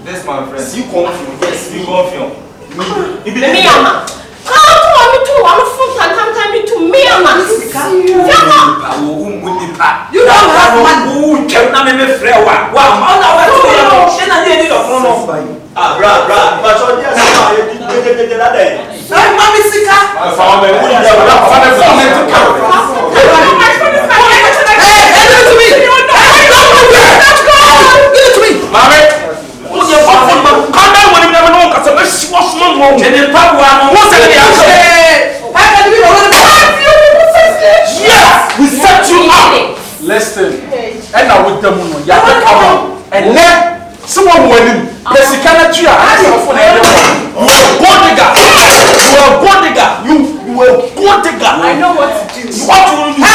Speaker 3: This is my friend.
Speaker 6: C-Comfion. Yes,
Speaker 3: C-Comfion.
Speaker 7: Me ama. Come on, me too. I'm a fool. Me too. Me ama.
Speaker 10: You don't have money. Who can not make me friend? Wow. I'm not going to need of bra. But so yes, I'm Mammy Sika.
Speaker 8: We set you up. Listen, and I would them on ya and then someone winning. Basically, you are a bodyguard. You are a bodyguard.
Speaker 11: I know what to do.
Speaker 8: What will you do?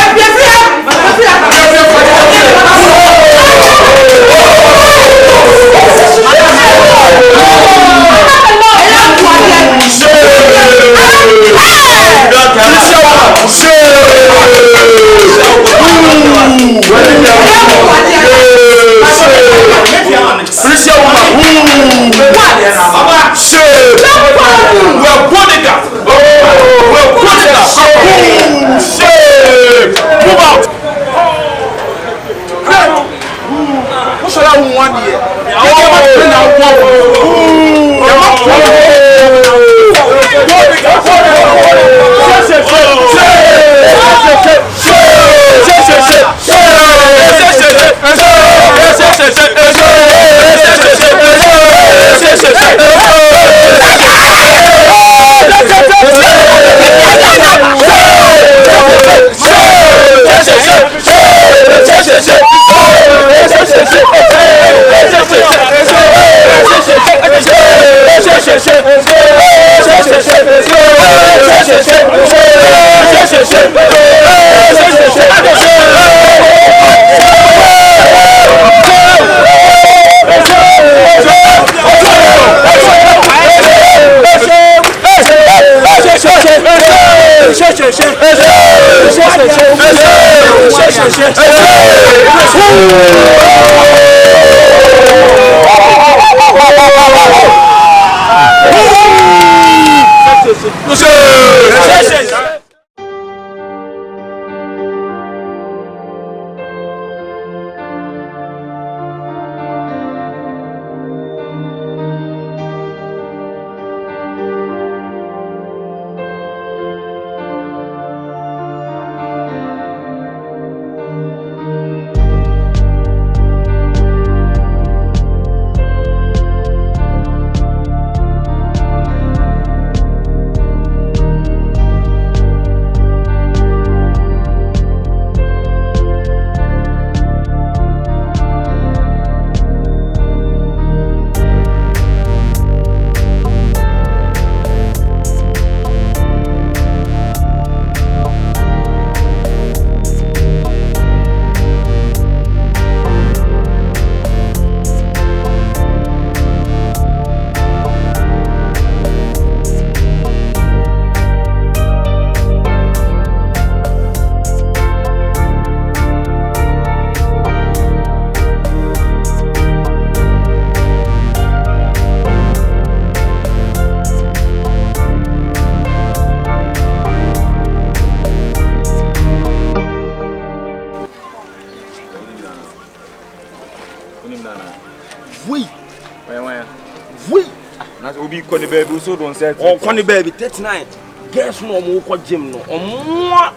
Speaker 3: Koni baby so don't say.
Speaker 1: Oh, Koni baby 39. Guess no mo ko gym no. Omo.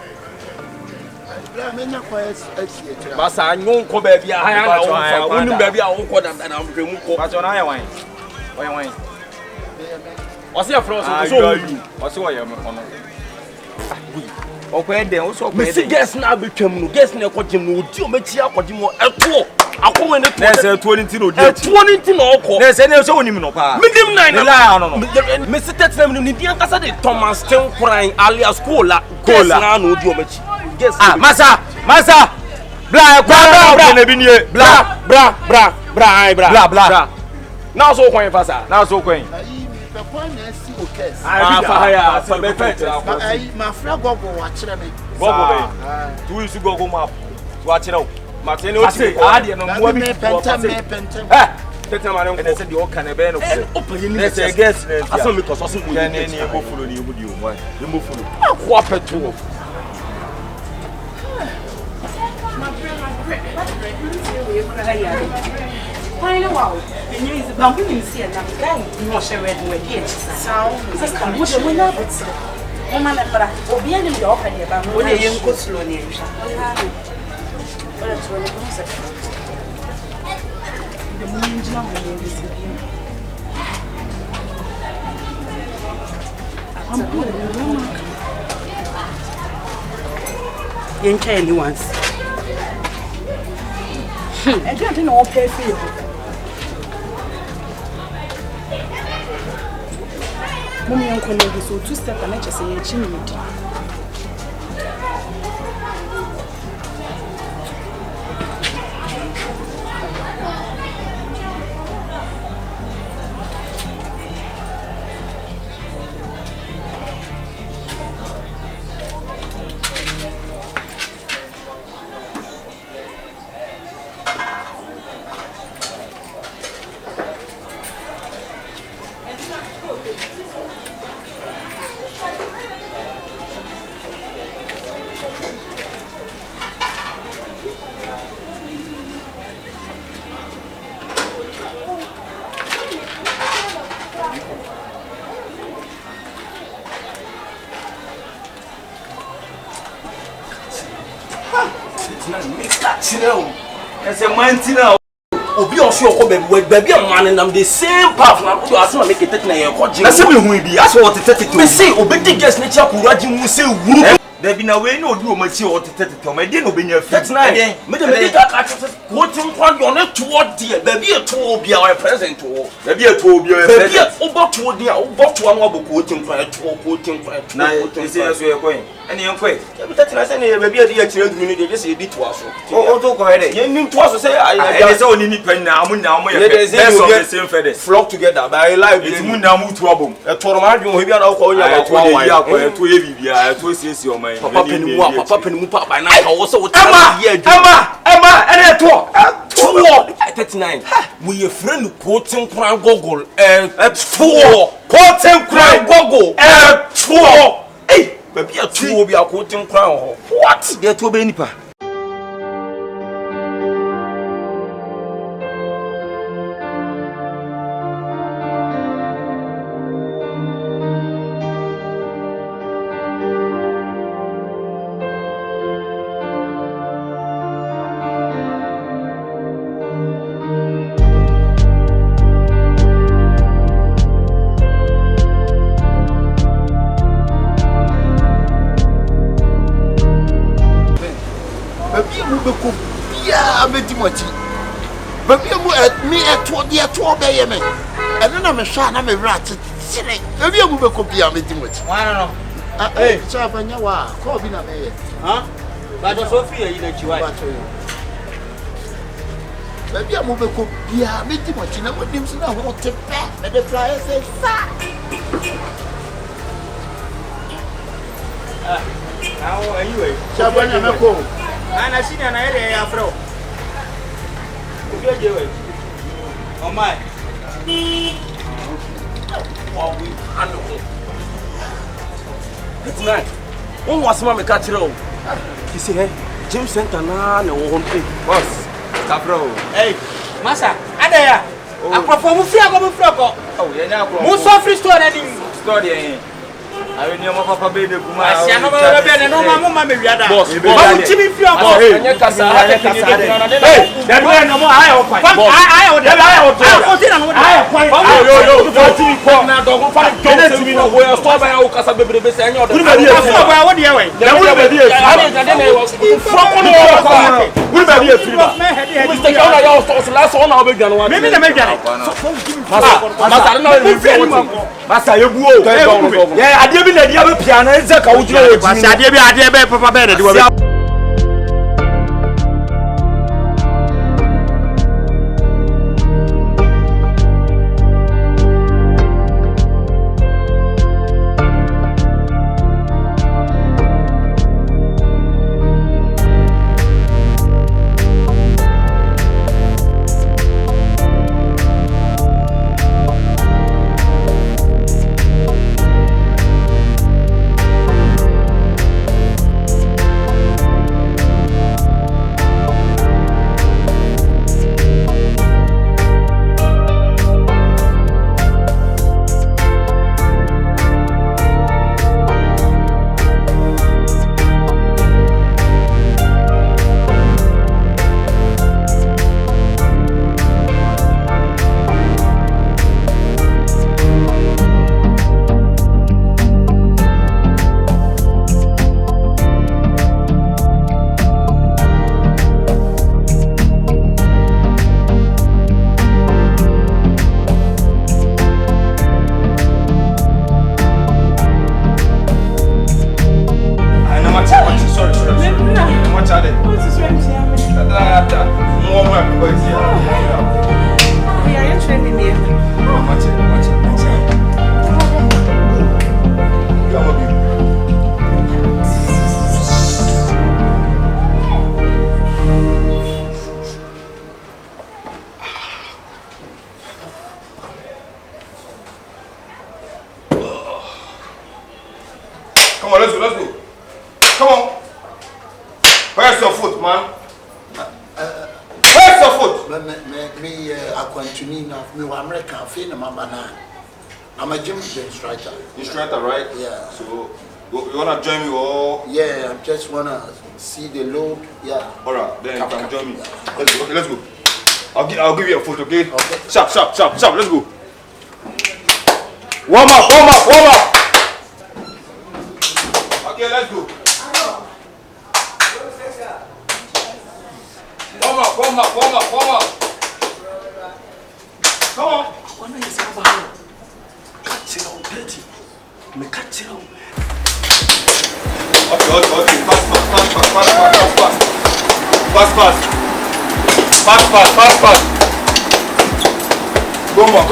Speaker 4: Bra me nya kwa exie.
Speaker 1: Basa anyon ko baby a haya na wo. Wonu baby a wo ko da na mhwemu ko.
Speaker 3: But on I wine. Wine.
Speaker 1: What's your friend so you?
Speaker 3: What's what you on? Okwede, wo so okwede.
Speaker 1: Me see guess na betwam no. Guess na ko gym no. Odi o mechi akodi mo eto. Akọ ne to.
Speaker 3: Na say 20 no di achi.
Speaker 1: 20 no okọ.
Speaker 3: Na say ne so onim no pa.
Speaker 1: Medium 9
Speaker 3: na. La no.
Speaker 1: Me see 39 no ni dia kasa de Thomas Ten Kran alias Cola. Na no odi o mechi. Guess.
Speaker 3: Ah, masa. Bla na bi nie. Bla.
Speaker 1: Na so kwan fasa.
Speaker 3: Na so kwan.
Speaker 4: The point is see okay.
Speaker 1: Ah, fire. So be perfect.
Speaker 4: My friend Gogo wa kire me.
Speaker 3: Gogo be. Tu isu Gogo map. Wa kire o. Martin, what say? I didn't know what me
Speaker 4: pentem.
Speaker 3: Tete mane and said the can be no open let's say guess aso me cause aso we ni ebo follow ni ebo di o why ebo follow akwa petrol
Speaker 11: my friend wow you is ba we ni see na guy no share red we dey sound just come we dey na but o ma na bra obi ani dey open dey ba mo dey yen ko slow ni ehwa wala to ni ko se the moon jam we dey see I'm good. You ain't tell me once. I don't know what pay for you. Mommy and colleague so 2 steps and I just say you're chimney.
Speaker 3: As a man, Tina, Obi or sure, baby, a man, and I'm the same path now. You ask me, make it take a coaching. I said, we will be asked what to take it to. See, Obey guess nature, Kurajin will say, there be no way, no, you must see what to take it to. I didn't obey your facts. Nine, make a medical quoting one on it toward dear, baby, a tool be our present to baby, a tool be a baby, over to the over to one quoting for a quoting for a night. This is where you're going. And you're quick. That's maybe a dear children, they just did to us. Oh, go ahead. You need to us say, I only need pen now, the same feathers flock together. But I like it. Now move to a boom. A tournament, you will call you about 2 years. Papa Penmupa by night. Also, Emma, and a tour. 39. We a friend who quoting crown goggle at 4. Quoting crown goggle at 4. Hey, baby, a 2 will be a quoting crown. What? Get to be nipa. Baby, me at 12 a.m. And then I'm a shot, I'm a rat. Maybe you will copy a meeting with. I don't know. Hey, Savanya, call me a mayor. Huh? But Sophia, you let you out. Maybe I move a copy a meeting with you. I want him to know what to pay. And the flyer says, how are you? Savanya, and I see an area afro. Oh my. It's nice. One was my catch roll. You see, hey, Jim Center now, no one pay. Boss, stop roll. Hey, Massa, Adaya. I perform free. I go free. Oh, yeah, now. Most of free store anything. Store there. I will never papa baby. I see no mama me wiada. Boss, I Jimmy free. Anya kasa, hey, that way no more I open. Yo, Jimmy come now don't find John to me no where store by o kasa bebre be say anya order. What dey way? Na we be dey. From on o come. We be dey free ba. Mr. John ya store last one na obegwa no. Me na me gwa. Masa na we free. Masa yebu o. Yeah, ade bi na dia be piano nze ka wo jiro o ji. Ade be papa be na de wo be.
Speaker 1: Come on, let's go, let's go. Come on. Where's your foot, man? Where's your foot?
Speaker 4: Me, I continue now. Me, American, I'm a gym instructor.
Speaker 1: Instructor, right?
Speaker 4: Yeah.
Speaker 1: So, you wanna join me or?
Speaker 4: Yeah, I just wanna see the load. Yeah.
Speaker 1: Alright, then you can join me. Let's go. Okay, let's go. I'll give you a photo, okay? Okay. Sharp. Let's go. Warm up. Okay, let's go. Warm up. Come on. Okay. Fast. Come on.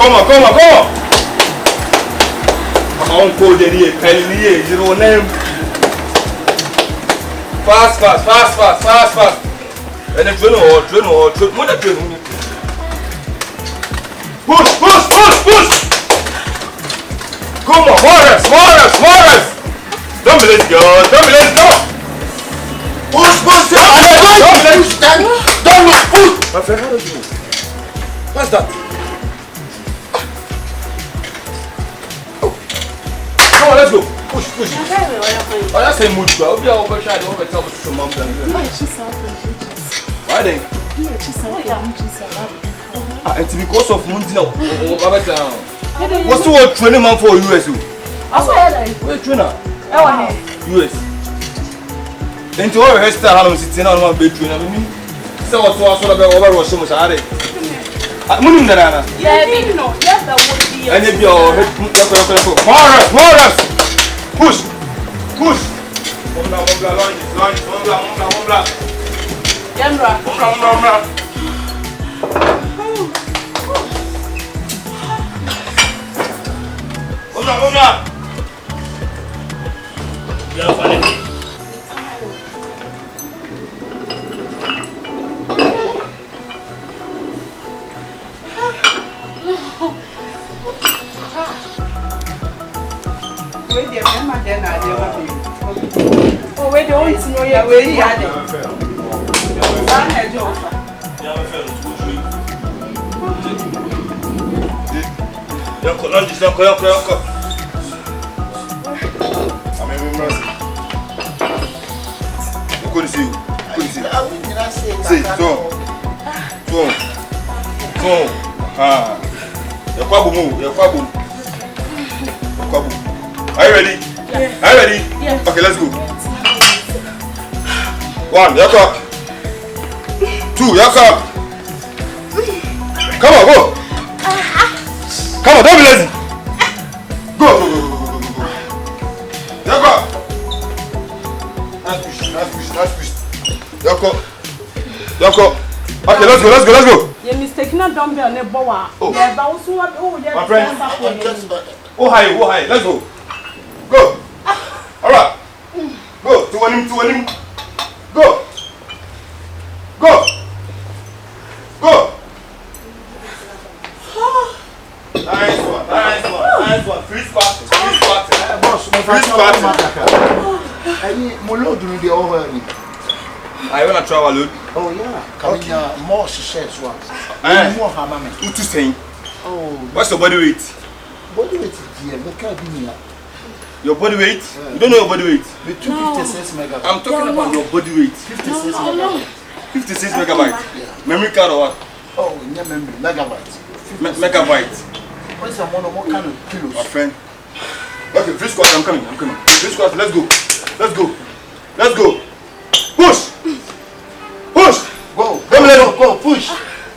Speaker 1: I'm on code here. You know name. Fast. And then train. Push. Come on, more reps. Don't be let's go. Push. Don't push. My friend, how do you do? What's that? Come on, let's go. Push. Oh, that's a mood, bro. I'll be overshadowed. I'll tell you some mom. Why then? It's because of Mundina. What's the word training man for US? Where trainer? US. Into our hairstyle, I'm sitting on one bed trainer. So what's also about overrush? So much are they? Munina. Yeah, no. Yes, that would be. And if you're push. One block. Yamra. Yeah, funny.
Speaker 11: Oh, wait, don't know your way.
Speaker 1: Are you ready? Yeah. Are you ready? Yeah. Okay, let's go. 1, Yakak. 2, Yakak. Come on, go. Come on, don't be lazy. Go. Yakak. Nice push. Yakak. Okay, let's go.
Speaker 11: You're mistaken, don't be on a boa.
Speaker 1: Oh,
Speaker 11: yeah, but also,
Speaker 1: my friend. Oh, hi. Let's go. Go. Alright. Go. To him. Go. Nice one. Free squat.
Speaker 4: Boss,
Speaker 1: I want to travel load.
Speaker 4: Oh yeah. Coming more shirts one. More hammer.
Speaker 1: You too saying.
Speaker 4: Oh.
Speaker 1: What's your body weight?
Speaker 4: Body weight is here. But can't be me.
Speaker 1: Your body weight? Yeah. You don't know your body weight?
Speaker 4: The 256 megabytes.
Speaker 1: I'm talking about your body weight.
Speaker 4: 56 megabytes.
Speaker 1: 56 megabytes. Yeah. Memory card or what?
Speaker 4: Oh, yeah, memory. Megabytes.
Speaker 1: Megabytes.
Speaker 4: What's the more kind of kilos?
Speaker 1: My friend. Okay, free squat. I'm coming. Free squat. Let's go. Push.
Speaker 4: Go. Push.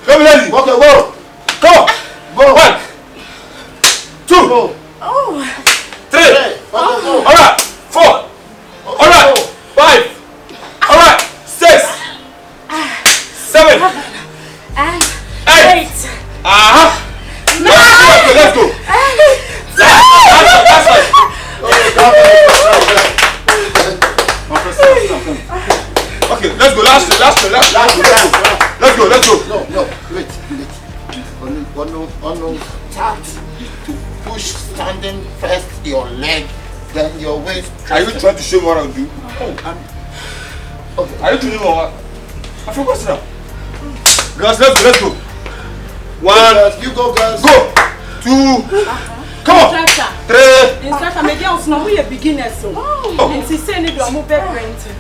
Speaker 1: Come lady.
Speaker 4: Okay, go.
Speaker 1: Come. Go. 1, 2.
Speaker 4: Go.
Speaker 1: 3. Alright. 4. Alright. 5. Alright. 6. 7. 8. Let's go. That's right. Okay, let's go. Last. Let's go.
Speaker 4: No, wait. Only start to push standing first your leg Then your way.
Speaker 1: Are you trying to show me what I'll do?
Speaker 4: Oh, okay.
Speaker 1: Are you doing what? I forgot to now. Girls, let's go. 1,
Speaker 4: you go, girls.
Speaker 1: Go. 2. Come on. 3.
Speaker 11: Instructor, my girls know we are beginners, so. And she said, "You are more parenting."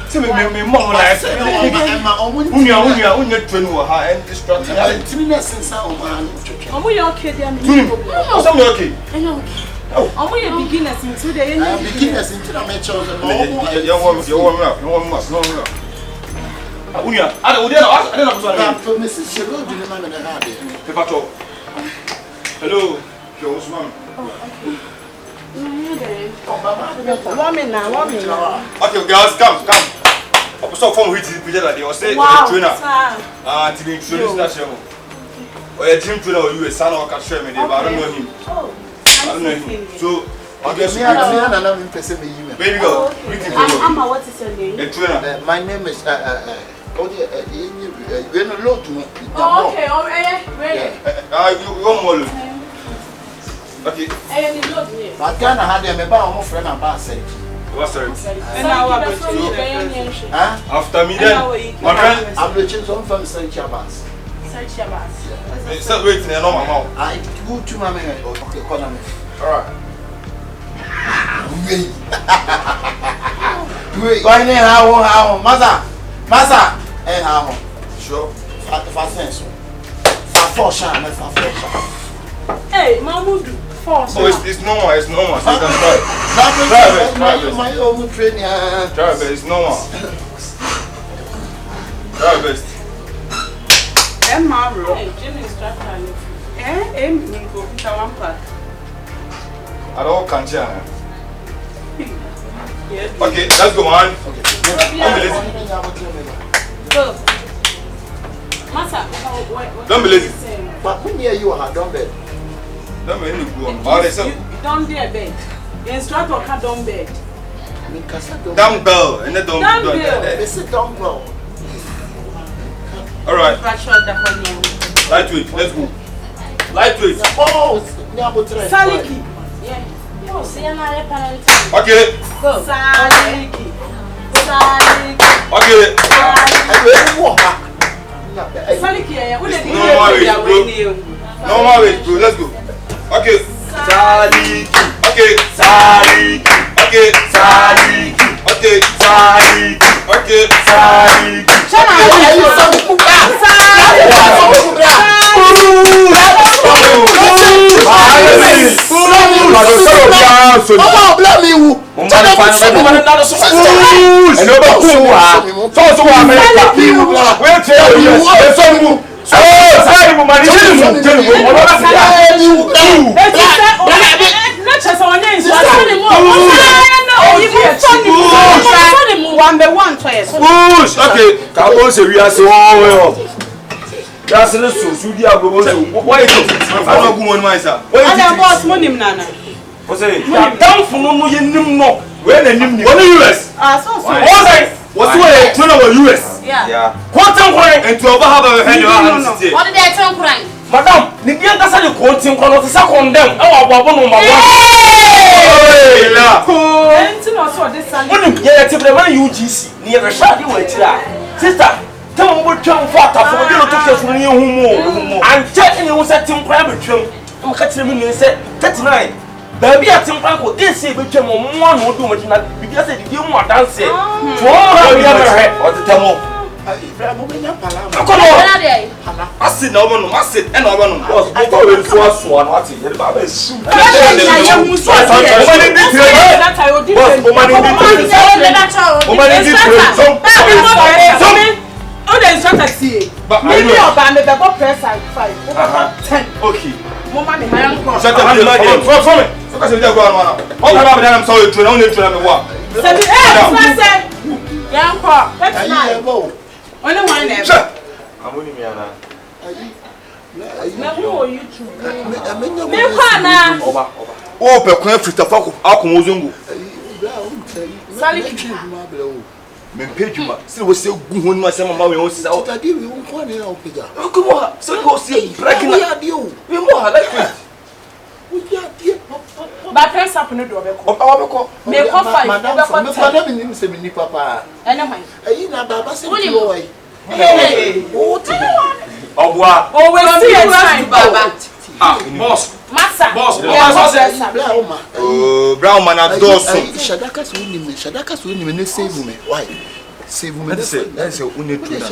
Speaker 1: See me, mom, like, unya train her and distract her.
Speaker 4: I'm
Speaker 11: okay, they are
Speaker 1: okay.
Speaker 11: I'm beginners into the
Speaker 4: beginners into the metro.
Speaker 1: You warm up. Unya, I don't know.
Speaker 4: Mrs. Shiro, do you remember the hard?
Speaker 1: Hello, Joe's mom.
Speaker 11: Woman now.
Speaker 1: Okay, girls, come. I'm so fun with the picture that they were saying trainer. To be introduced that show. Or a gym trainer or you a son or a cashier, but I don't know him. So, I guess
Speaker 4: baby girl,
Speaker 11: what is your name?
Speaker 1: A trainer.
Speaker 4: My name is we're not low to me.
Speaker 11: Okay,
Speaker 1: you want more? Okay.
Speaker 4: But Ghana had them about friend and boss.
Speaker 1: What's that?
Speaker 4: After
Speaker 1: me then, my friend,
Speaker 4: I'm reaching some from St. Chabas.
Speaker 1: Stop waiting, I know my mouth.
Speaker 4: I go to my man. Okay, economy. Alright. Wait, why how, Masa, and how? Sure. Fast.
Speaker 11: Hey, Mamudu.
Speaker 1: Oh, it's normal. So you can try.
Speaker 4: My own training.
Speaker 1: Try best. It's normal. Try best. I don't can't share. Okay, let's go, man. Don't be lazy.
Speaker 4: But when you are done bed.
Speaker 1: Don't be
Speaker 11: Don't be a bed. The instructor can't don't bed.
Speaker 1: Dumbbell and then dumbbell.
Speaker 4: It's a dumbbell.
Speaker 1: Alright. Lightweight, let's go. Lightweight.
Speaker 4: Oh,
Speaker 11: Saliki.
Speaker 1: Okay.
Speaker 11: Go. Saliki.
Speaker 1: Okay.
Speaker 11: Saliki,
Speaker 1: normal weight, bro. Let's go. Okay. Saliki. Okay. Saliki. Okay. Saliki. Okay. Saliki. Okay. Saliki. Okay, Cabo say we are so well. That's the so dia go so. Why it? I no go money myself.
Speaker 11: I am boss money nana.
Speaker 1: What's it? Ya down for no ye nim no. Where the nim ni? What US?
Speaker 11: So.
Speaker 1: What's where train over US?
Speaker 7: Yeah.
Speaker 1: Quantum coin and to over have a head your hands.
Speaker 7: What did they tell crying?
Speaker 8: Madam, the girl that's the quantum coin of the second them. Our number 1. When you get to the UGC near the shady way, sister, tell me what come for you to get from you and checking you was at Tim Private Trim. I'm catching him and said, that's night. Baby at Tim Private, they say became one who do much because they give more dancing. For the other head or the demo. I sit no one, I sit and no one was always one. What is it about?
Speaker 11: Only one name.
Speaker 1: I'm only me and oh, per free to fuck Akumuzungu. Men paid you, still was so good when my son was out. I give you one in our figure. Oh, come on, so go see breaking you. We more like it.
Speaker 11: But press up no do obeko.
Speaker 4: Obeko.
Speaker 11: Me ko 5.
Speaker 4: Madam ni se me ni papa.
Speaker 11: Ene man.
Speaker 4: Ayi na baba se ti wo wai.
Speaker 11: Hey.
Speaker 1: Obwa.
Speaker 11: Oh we see it time baba.
Speaker 1: Boss.
Speaker 11: Massa.
Speaker 1: Boss.
Speaker 3: Brown man adoso.
Speaker 4: Shadaka so ni me ne save me. Why? Save me.
Speaker 3: That's a unit trainer.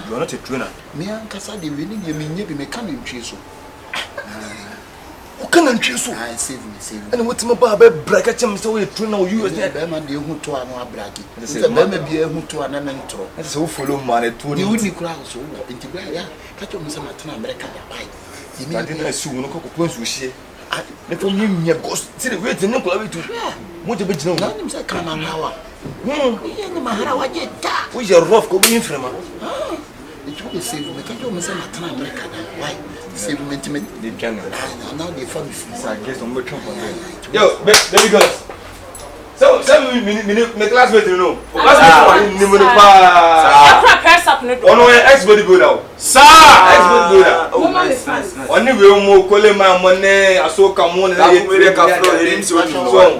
Speaker 3: You are not a trainer.
Speaker 4: Me ankasa de we ni me nye bi me ka na ntwe so.
Speaker 3: Who can ntwe so?
Speaker 4: I save me.
Speaker 3: And what my baba braka chem say we trainer you use
Speaker 4: there. Be man de hu to anu abraki. Say be ma bi hu to anu ntro.
Speaker 3: That's so follow man to
Speaker 4: ni uni kura so wo. Nti bra ya ka cho me say matena America ya bai.
Speaker 3: I didn't see no ko ko nsu hie. Ne fo nyɛ because see the way the name kola we to. Mo je be gina
Speaker 4: na nim say kana nawa. Ye ni mahara waje ta.
Speaker 3: We je rough ko bi frema.
Speaker 4: It will save me. Can you say matena America? Why? Save me intimate.
Speaker 3: The channel.
Speaker 4: Now they family.
Speaker 3: I guess I'm going to yo, baby girls. So, me classmate you know. Classmate ni mo pa.
Speaker 11: After press up no do.
Speaker 3: Ono ex body builder. Sir, ex body builder.
Speaker 11: Oh, nice.
Speaker 3: Oni we mo kole ma mo ne asoka mo ne ye
Speaker 1: we ka fro elim si oni so.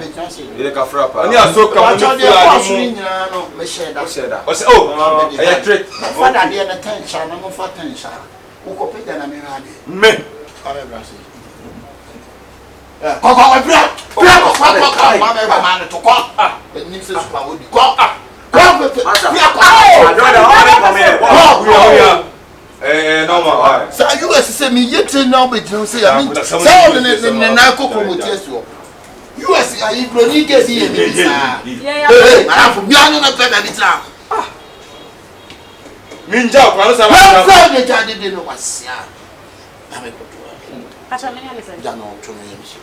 Speaker 1: Ile ka fro pa.
Speaker 3: Oni asoka mo ni
Speaker 4: no me share that.
Speaker 3: Oh, I trick.
Speaker 4: Father dey na ten sha na mo fa ten sha. Ko ko pe na me rade.
Speaker 3: Me.
Speaker 4: Ave brasi. Koko bra to ko. Ni se super wodi ko.
Speaker 3: Normal.
Speaker 4: So you say me yet now but you say I mean so na ko promote you. US are you brony get here me sir. Eh, I for bia no na pe na bitra.
Speaker 3: Minja kwa no sa ba.
Speaker 4: Na de jade de no wasia. Na me ko to.
Speaker 11: Acha me ya say.
Speaker 4: Ja no to me yemi.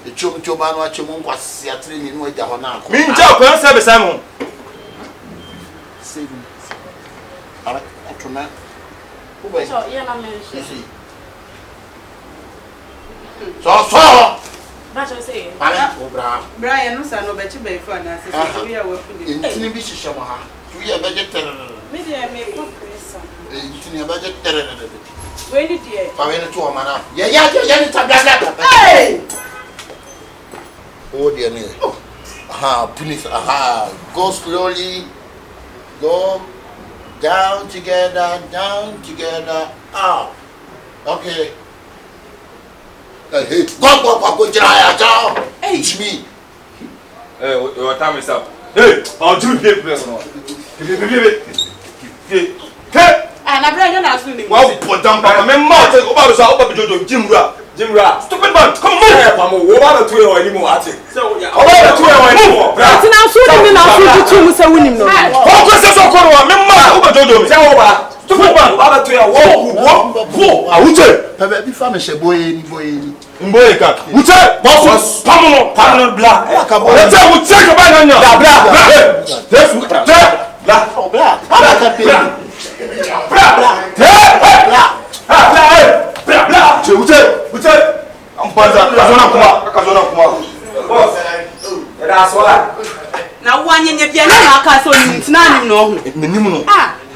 Speaker 4: E choba no ache mo nkwasia training no aja ho na akọ.
Speaker 3: Minja kwa no sa be Simon.
Speaker 4: Saving. Ara atuna.
Speaker 11: So, yeah, na me.
Speaker 4: So.
Speaker 11: That's what I say.
Speaker 9: Brian, no son, no better by fun. I said, we are working in
Speaker 4: Tinibi Shamaha. We are vegetarian.
Speaker 11: Maybe I make one person.
Speaker 4: In a vegetarian.
Speaker 11: Where did you?
Speaker 4: I went to a man. Yeah.
Speaker 9: Hey!
Speaker 4: Oh, dear me. Aha, please. Aha. Go slowly. Go down together. Up. Okay. Hey, go, Jaya. Hey, me.
Speaker 3: Hey, your time is up. Hey, I'll do it. Hey,
Speaker 9: and I bring us to him.
Speaker 3: wow, put down by my mouth. Over the Jimra. Stupid man, come on. Over the 2 or anymore. So, yeah, over the 2 or anymore.
Speaker 11: That's now so many now to say winning. No,
Speaker 3: focus on Corona. Over Jojo. Stupid man, over to your walk. I would say,
Speaker 4: Baby, family, boy.
Speaker 3: Mboyeka. Uche, boss, permanent black. Let's say we take about now.
Speaker 9: Now one in your piano, I can't none no.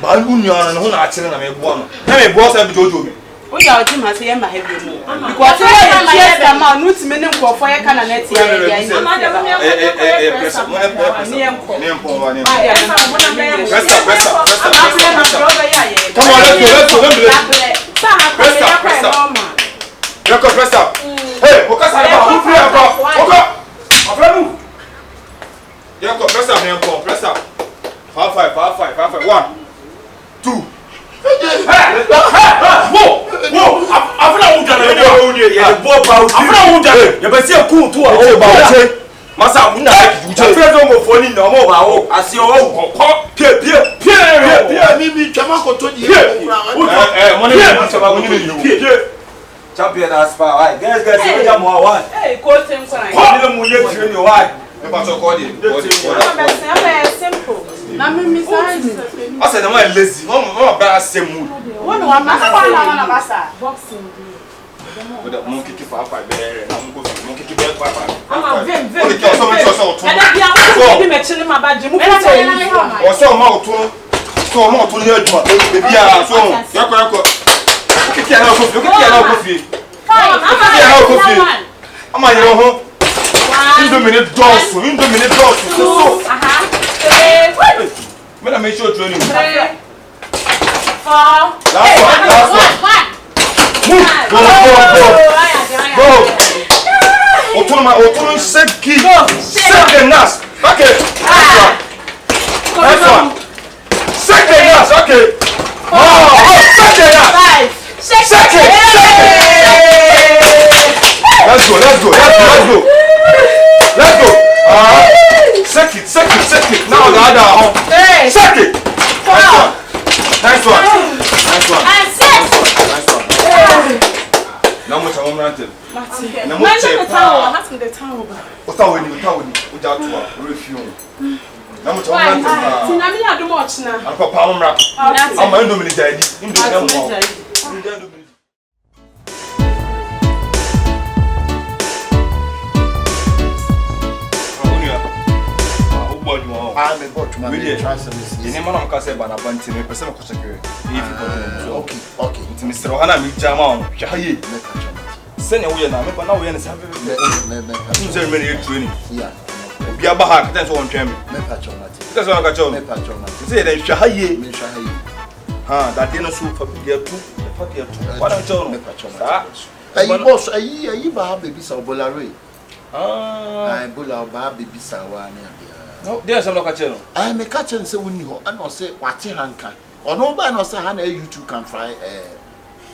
Speaker 3: But I wouldn't know that children are born. Let me boss and Jojo.
Speaker 9: We are Jim has here my head. Because I am a man, who's meaning for fire can net
Speaker 1: Champion as far, right? Guys, you got more one.
Speaker 9: Hey, call him for
Speaker 1: your wife.
Speaker 9: simple. I
Speaker 3: said, I'm lazy. I'm bad same mood.
Speaker 9: Boxing.
Speaker 3: With a monkey for 5 there, and I'm going to monkey to bed 5.
Speaker 9: I'm very
Speaker 1: Am I your home? Indomine dosu. So. When I make sure training.
Speaker 11: 3, 4.
Speaker 1: Last one. Move. Go. Otoma seki. Second nas. Okay. Next one. Second nas. Okay. Second nas. Second. Let's go. Second. Now the other home. Second. Nice one.
Speaker 11: And 6.
Speaker 1: Now much I'm ranting.
Speaker 11: Now much the towel. Ask me the towel.
Speaker 1: Utawuni. Ujatwa. Refuse. Now much I'm ranting.
Speaker 11: Tinami adu much na.
Speaker 1: I'm papa amra. I'm Indomine daddy. Indomine.
Speaker 4: I'm a bot man.
Speaker 1: Really? The name of Kase Banabanti, a person of Kosakiri. Okay. It's Mr. Ohana Mijama. Shahi. Send away now, but now we are having many training. Yeah. Biabaha, that's one champion. That's what I got you. Say that Shahi. That dinner soup for the 2. What don't you know?
Speaker 4: Boss, I baby Sabolare. I bull baby Sawane.
Speaker 1: No, there's some local.
Speaker 4: I am a catcher and say when you and not say what you can. Or no by no say Hannah, you two can fly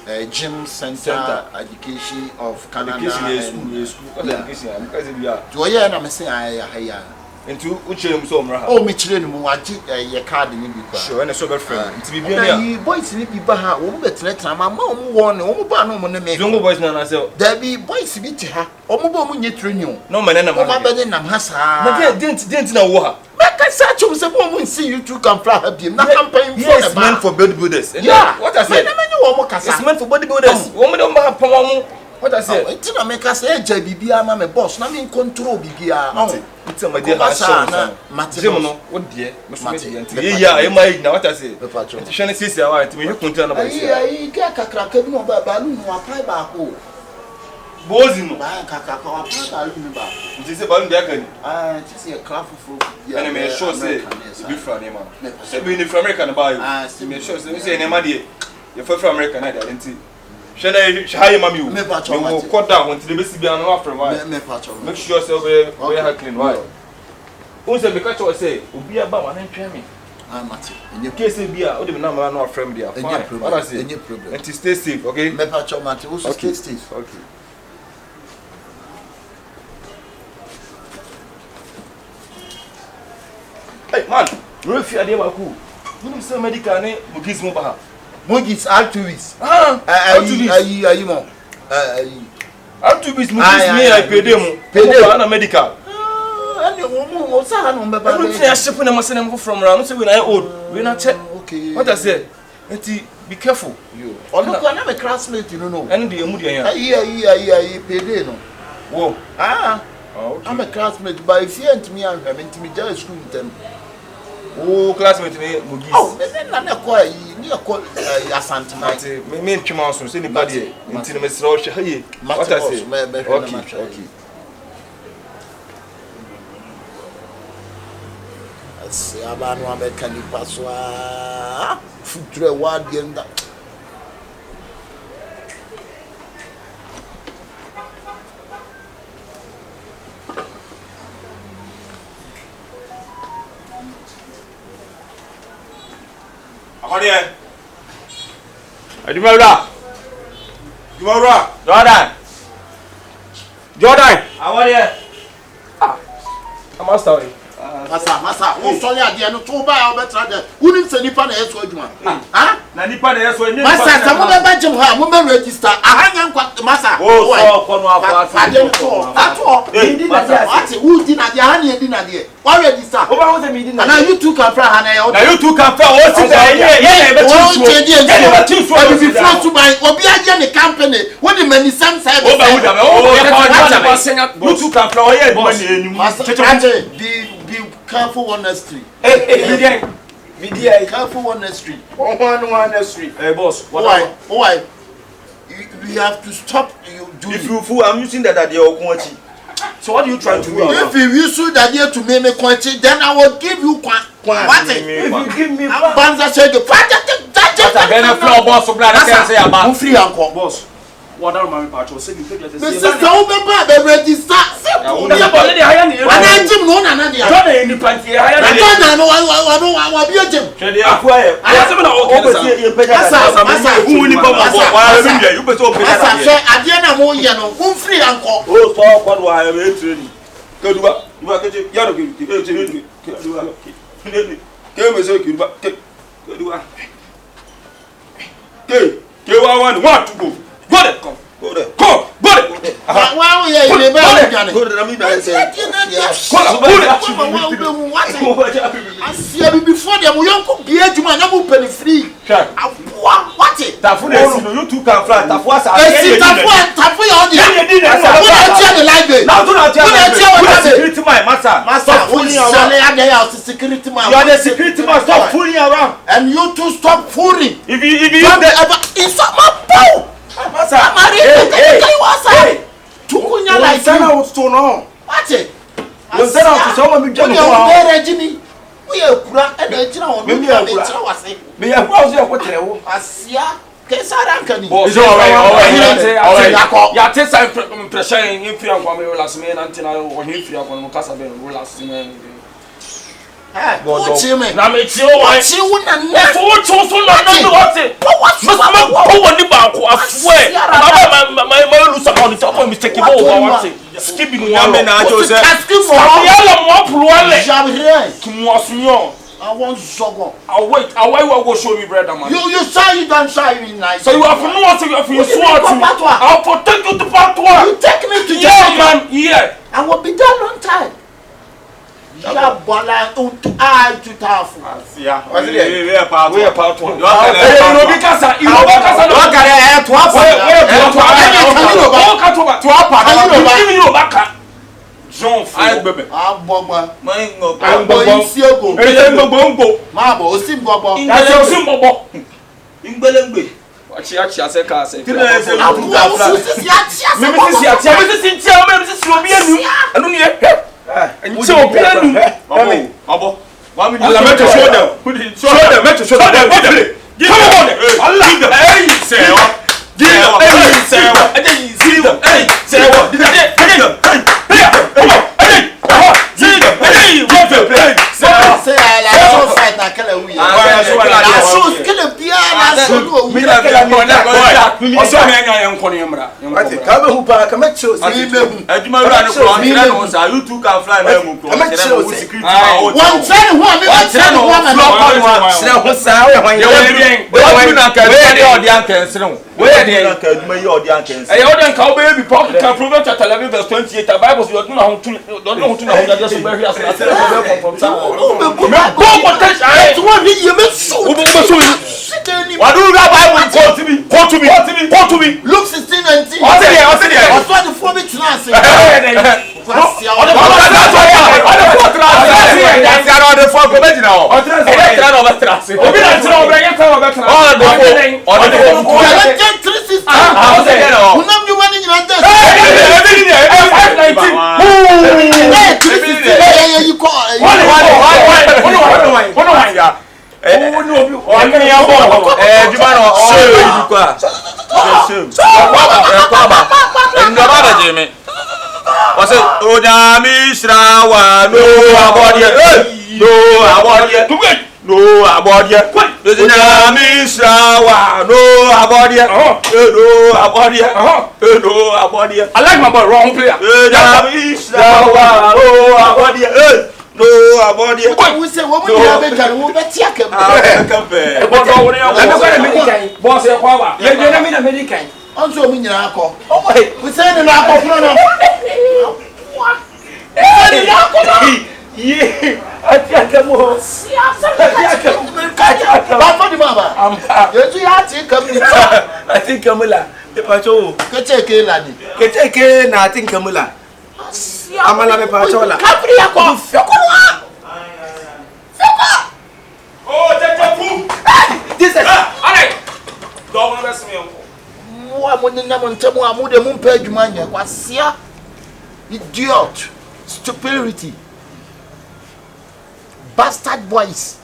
Speaker 4: a gym center education of Canada. Education. Do I am saying I
Speaker 1: into which so
Speaker 4: oh, Michelin, what your card in you
Speaker 1: sure and a sober friend. To be
Speaker 4: boys in people have one better time. My mom won no boys now. There be boys beat her or mobile when you train you. No man, I'm better than Massa. Didn't know what. Make such a woman see you two can fly up. Not campaign
Speaker 1: yes, meant for bodybuilders. Yeah, what I said, it's meant for bodybuilders. Woman don't have power. What I said,
Speaker 4: it's not make us a JBB. I'm a boss, not in control. BBR. It's a my dear Matimono. What dear, yeah, I might now. What I say, the Shannon says, I want to be content about it. I get a crack of no balloon or pie back.
Speaker 1: Bozino,
Speaker 4: it is a balloon deck. I see a craft for
Speaker 1: enemy. Sure, say, be from him. Say, we need from American buy. I see me, sure, say, Nemadi, you're from American identity. Shall I mammy? You will cut down until the best be an after a while. Make sure yourself we are clean. Why? Who's the catch or say, will be about one and tell me. I'm at it. In your case, be out of the number of our friend. What I say, any problem. And to stay safe, okay? Me patch Matty, also stay safe. Okay. Hey, man, you feel the way cool. You say medical name, Mugis Mubaha.
Speaker 4: Mugis altruist. Ayi mo.
Speaker 1: Altruist Mugis me I pay them. Pay them on medical.
Speaker 4: And you mo sa no be ba.
Speaker 1: I don't ship na masem from around. Say we na old. We na check. Okay. What I say? Be careful.
Speaker 4: You. Look, I'm a classmate, you know.
Speaker 1: And the Mudi here.
Speaker 4: Ayi pay them no.
Speaker 1: Whoa.
Speaker 4: Okay. I'm a classmate, but if you ain't me, I'm having to be just school with them.
Speaker 1: Oh, classmate me Mugis.
Speaker 4: Oh, then I call you call Asante.
Speaker 1: Me Chimaso, say anybody until Mr. Roche. Hey, what I say? Okay.
Speaker 4: Say about no American passwa. Future word yenda.
Speaker 1: Akode.
Speaker 3: Adimara. Jordan.
Speaker 1: Awade. I'm sorry.
Speaker 4: Masa, who saw you no to buy our better. Who didn't say Nipa na yeso adwuma? Ah?
Speaker 1: Na Nipa na yeso ni.
Speaker 4: Masa, some of them badge ha, mo be register. Ahanya kwa Masa.
Speaker 1: Oh, so kono afa.
Speaker 4: Ato. Ati who di na dia ha na di na dia. Why register?
Speaker 1: Oba ho se mi di na.
Speaker 4: Na you two can fly ha na ya.
Speaker 1: Na you two can fly. O si da ye be tu. Ye be tu so.
Speaker 4: Be flow to my obi aje ne company. When the many some side.
Speaker 1: Oba hu da. Oh, you two can fly. O ye be
Speaker 4: money be careful on the street.
Speaker 1: Hey,
Speaker 4: careful on the street.
Speaker 1: On the street. Hey, boss.
Speaker 4: Why? We have to stop you
Speaker 3: If you fool, I'm using that idea of quantity. So what are you trying to do?
Speaker 4: If you use that idea to make me quantity, then I will give you what?
Speaker 3: If you give me
Speaker 4: Banza said the
Speaker 8: That's a very floor boss of blood. I can't say about
Speaker 4: free uncle boss.
Speaker 3: what are my patches saying?
Speaker 4: This is the over the register. And I Jim no na dia.
Speaker 3: Don't any panty. I
Speaker 4: don't know be a Jim.
Speaker 3: I have some okay. You better open
Speaker 4: that. Say Adena mo ye no, free uncle.
Speaker 3: Oh, for what why I am training. Go do what? You are getting yellow. What to go? Go there, come. Go there. Go there.
Speaker 4: Wow, yeah, you never
Speaker 3: go there. I say,
Speaker 4: I see before them, we don't be a man, I'm open free. What it?
Speaker 3: You two can fly. Security man. You are the security man. Stop fooling around.
Speaker 4: And you two stop fooling.
Speaker 3: If you
Speaker 4: it's my bow. Hey. Tukunya like
Speaker 3: sana ustono.
Speaker 4: What it?
Speaker 3: Sana ustono mi jeno
Speaker 4: kwa. Jimmy. We are kura and the jina on me wase.
Speaker 3: Me ya kwa uzo kwa telewo.
Speaker 4: Asia kesara nkani.
Speaker 3: Is alright. Ya tesa impression in free kwa me last me na ntina o hin free kwa mo kasa be last me.
Speaker 4: What you mean?
Speaker 3: Na me ti o wa.
Speaker 4: What you wanna know?
Speaker 3: For so na what it? What ni ba ko afwe. My lose account it up mistake bo what it? Skip in one me na ajo se. Ya mo apruale. Ki mo asunyo.
Speaker 4: I want zogo.
Speaker 3: I will show me brother man.
Speaker 4: You say you don't say you nice.
Speaker 3: So you have no what you swore to me. I'll protect you to Patois.
Speaker 4: You take me to
Speaker 3: jail man. Yeah.
Speaker 4: I will be done on time. Ya bola I to tafu.
Speaker 3: Yeah.
Speaker 8: We are part 1.
Speaker 3: You be kasa. You be kasa.
Speaker 8: What can I to us?
Speaker 3: You back. John
Speaker 8: I bebe.
Speaker 4: Agbogbo.
Speaker 8: Mango.
Speaker 4: Agbo isi ego.
Speaker 3: Gbogbo.
Speaker 4: Mabo osim gbogbo.
Speaker 3: That's osim gbogbo.
Speaker 8: Ingbelemgbe.
Speaker 3: Achi ase ka ase.
Speaker 8: Kí ló ń ṣe
Speaker 4: Abu sisi ati.
Speaker 3: Me sisi ati. Me sisi obi anu. Anu ni e. Nti obi anu.
Speaker 8: Abo.
Speaker 3: Allah make show them. Show them. Give me. Allah. Hey, say what? Give me. Hey, say what? Hey, say what?
Speaker 4: Say I so fight na kala we. I so kala bia na so no we.
Speaker 3: Oso me anya yen kono yemra.
Speaker 6: Ka be hu pa ka me show
Speaker 4: Me mehu.
Speaker 8: Adwuma wura ne ko antira no sa you two can fly na mu ko. Security
Speaker 4: One train who am I train who am I?
Speaker 6: sina ho sa we hwan
Speaker 8: we na ka we odi anka nsere ho.
Speaker 3: We dey
Speaker 8: na ka adwuma yi odi anka nsere.
Speaker 3: Eh odi anka o be bi Paul can Proverbs chapter 11 verse 28 the Bible say you do not just be here as from some.
Speaker 8: What do that Bible quote to me?
Speaker 4: Luke 16:19.
Speaker 8: What's it there?
Speaker 4: I saw the former class.
Speaker 8: What's it? Oh, Dami Shrawa, no abodie, no abodie, no abodie. Dami Shrawa, no abodie, no abodie, no abodie.
Speaker 3: I like my boy wrong player.
Speaker 8: Dami Shrawa, no abodie, no abodie.
Speaker 4: What we say? What we have been done? We better check him.
Speaker 3: Boss, you're power.
Speaker 6: You're not American.
Speaker 4: Also, we nyina akọ. We say no akọ fro no.
Speaker 6: Yeah. Atiakamo.
Speaker 4: Ba for the baba. You do ya think come ni.
Speaker 6: I think Kamula. The patrol.
Speaker 4: Kyekyeku ladi.
Speaker 6: Kyekyeku na I think Kamula. Amala me patrola.
Speaker 4: Kapri akọ. Fekwa.
Speaker 3: Oh, Kyekyeku.
Speaker 6: This is
Speaker 3: Alright. Don't want to mess me up.
Speaker 4: Wa mo ni na mo ntemu amude mu mpa adwuma nya kwasia idiot stupidity bastard boys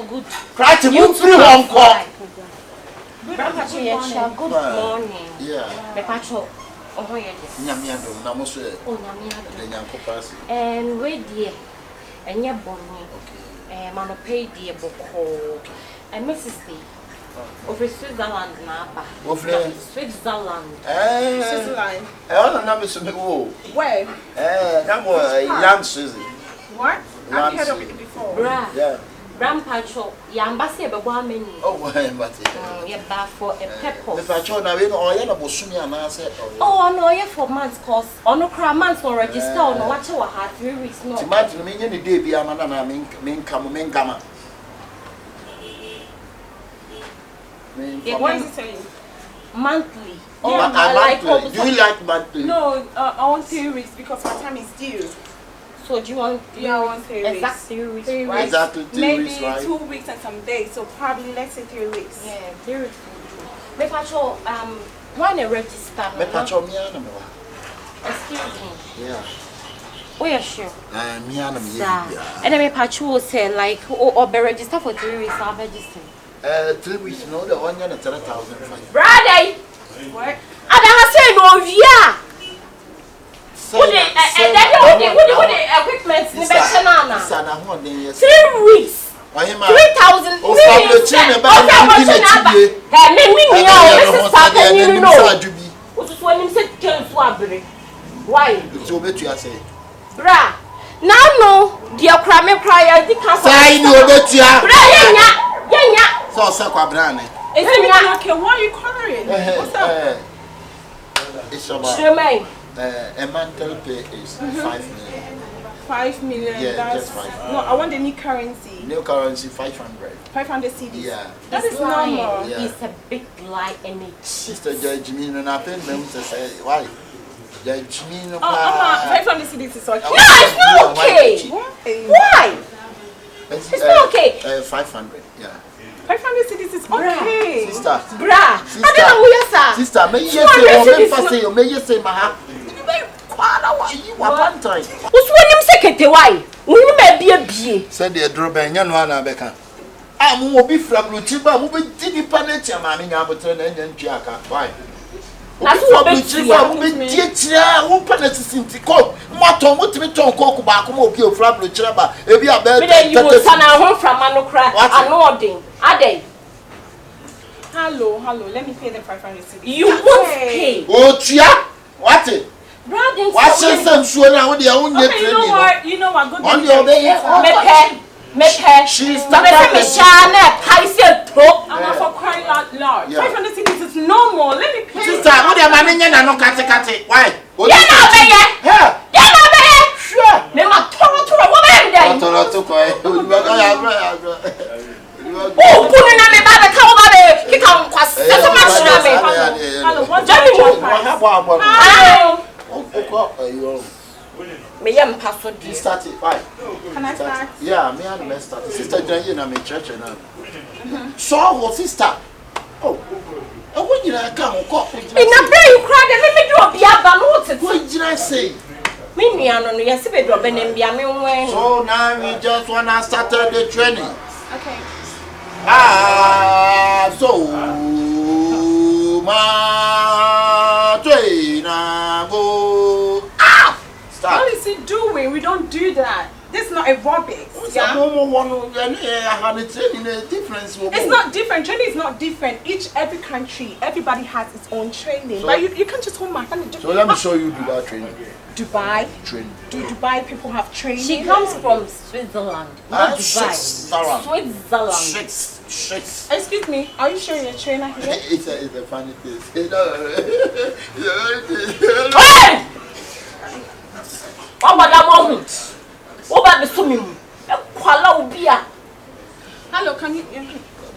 Speaker 7: good.
Speaker 4: Right, you through Hong Kong.
Speaker 7: Good morning.
Speaker 4: Yeah.
Speaker 7: Me pacho. Oh yeah.
Speaker 4: Nyamiado na mo so.
Speaker 7: Oh nyamiado.
Speaker 4: Le nyanko pass.
Speaker 7: And we die. Enye bonni.
Speaker 4: Okay.
Speaker 7: Man pay die boko. And Mrs. D. Over Switzerland na ba.
Speaker 4: Over
Speaker 7: Switzerland.
Speaker 5: Switzerland.
Speaker 4: I na me so me wo.
Speaker 5: Where?
Speaker 4: Na mo young Susie.
Speaker 5: What? I've heard of it before.
Speaker 7: Bra.
Speaker 4: Yeah.
Speaker 7: Grandpacho, yambasi ebe menu.
Speaker 4: Oh, but
Speaker 7: yeah, bar for a pepper.
Speaker 4: The patrol now, we know, I was swimming and I said,
Speaker 7: oh, no, yeah, for months, cause on no crowd months for register, on watch our heart 3 weeks. No,
Speaker 4: imagine me any day be a man and I mean, come, men gamma.
Speaker 5: What is it saying?
Speaker 7: Monthly.
Speaker 4: Oh,
Speaker 7: yeah,
Speaker 4: monthly. Do you like monthly?
Speaker 5: No, I want 3 weeks because my time is due.
Speaker 7: So do you want?
Speaker 5: Yeah, I want 3 weeks.
Speaker 7: Exactly 3 weeks.
Speaker 5: 3 weeks.
Speaker 4: Exactly 3
Speaker 5: Maybe
Speaker 4: weeks, right?
Speaker 5: 2 weeks and some days. So probably let's say 3 weeks.
Speaker 7: Yeah, 3 weeks. Me patrol. When a register.
Speaker 4: Me patrol me ana me wa.
Speaker 7: Excuse me.
Speaker 4: Yeah.
Speaker 7: Oh yeah, sure.
Speaker 4: Me ana me
Speaker 7: yeah. And then me patrol say like or be register for 3 weeks. I'll register.
Speaker 4: 3 weeks. No, the onion at 3,005.
Speaker 7: Brother.
Speaker 5: What?
Speaker 7: Ada ha say no via. What the equipment ni be chenana. 3 weeks. 3,000. Why? Bra. Now no, dear crame cry the cancer.
Speaker 4: Say no betia.
Speaker 7: Bra yenya.
Speaker 4: So say kwa brane.
Speaker 5: Is it okay? Why are you coloring? What's up?
Speaker 4: It's about a monthly pay is 5 million.
Speaker 5: 5 million.
Speaker 4: Yeah,
Speaker 5: that's,
Speaker 4: just 5.
Speaker 5: No, I want the new currency.
Speaker 4: New currency 500.
Speaker 5: 500 CDs.
Speaker 4: Yeah.
Speaker 5: That is normal.
Speaker 4: Yeah.
Speaker 7: It's a big lie and it's
Speaker 4: Sister Judge me no na pen me say why? Judge me no.
Speaker 5: 500 CDs is okay.
Speaker 7: No, it's not okay. Why? It's not okay.
Speaker 4: 500. Yeah.
Speaker 5: 500 CDs is okay.
Speaker 4: Sister.
Speaker 7: Bra. I don't know who you are.
Speaker 4: Sister, me yes say, me yes say ma. One time.
Speaker 7: Who's when him second why? We may be a bie.
Speaker 4: Said the draw ben yan one abeka. I'm will be from Lutiba, who be diddy panet ya mammy abutan and Jacka. Why? That's what we teacher who panet in Tico. Maton, what me talk about Coco from Luchaba. If you are better,
Speaker 7: you will turn our home from Manocra. I know them. Are they?
Speaker 5: Hello, let me pay the 500 CDs.
Speaker 7: You won't pay.
Speaker 4: Oh, Chia? What it? What's your son? So now they are only
Speaker 5: you know what? Go
Speaker 4: on your day. She's
Speaker 5: I'm for crying out loud. 500 CDs is normal. Let me pay.
Speaker 4: Sister, what am I meaning? I know kate. Why?
Speaker 7: You're not there. You're not there.
Speaker 4: Sure.
Speaker 7: Never told to a woman then. Oh, put in a bad cow baby. He can't pass. That's a match.
Speaker 4: Hello.
Speaker 7: Me am pastor.
Speaker 4: Start it. Why?
Speaker 5: Can I start?
Speaker 4: Yeah, me and me start. Sister Jane na me church now. So, sister. Oh. When you come, go.
Speaker 7: In a day you cry, let me drop ya balloon.
Speaker 4: What did I say?
Speaker 7: Me no yes be drop and be am.
Speaker 4: So now we just wanna start the training.
Speaker 5: Okay.
Speaker 4: So ma train go. Start.
Speaker 5: What is he doing? We don't do that. This is not aerobics. Yeah? It's not different. Training is not different. Every country, everybody has its own training. So, but you can't just hold my hand and just...
Speaker 4: So let me show you Dubai training.
Speaker 5: Dubai?
Speaker 4: Training.
Speaker 5: Do Dubai people have training?
Speaker 7: She comes from Switzerland. Not Dubai. Switzerland.
Speaker 4: Six.
Speaker 5: Excuse me, are you showing a trainer here?
Speaker 4: It's a funny thing.
Speaker 7: Hey! What about that moment? What about the swimming?
Speaker 5: Hello, can you...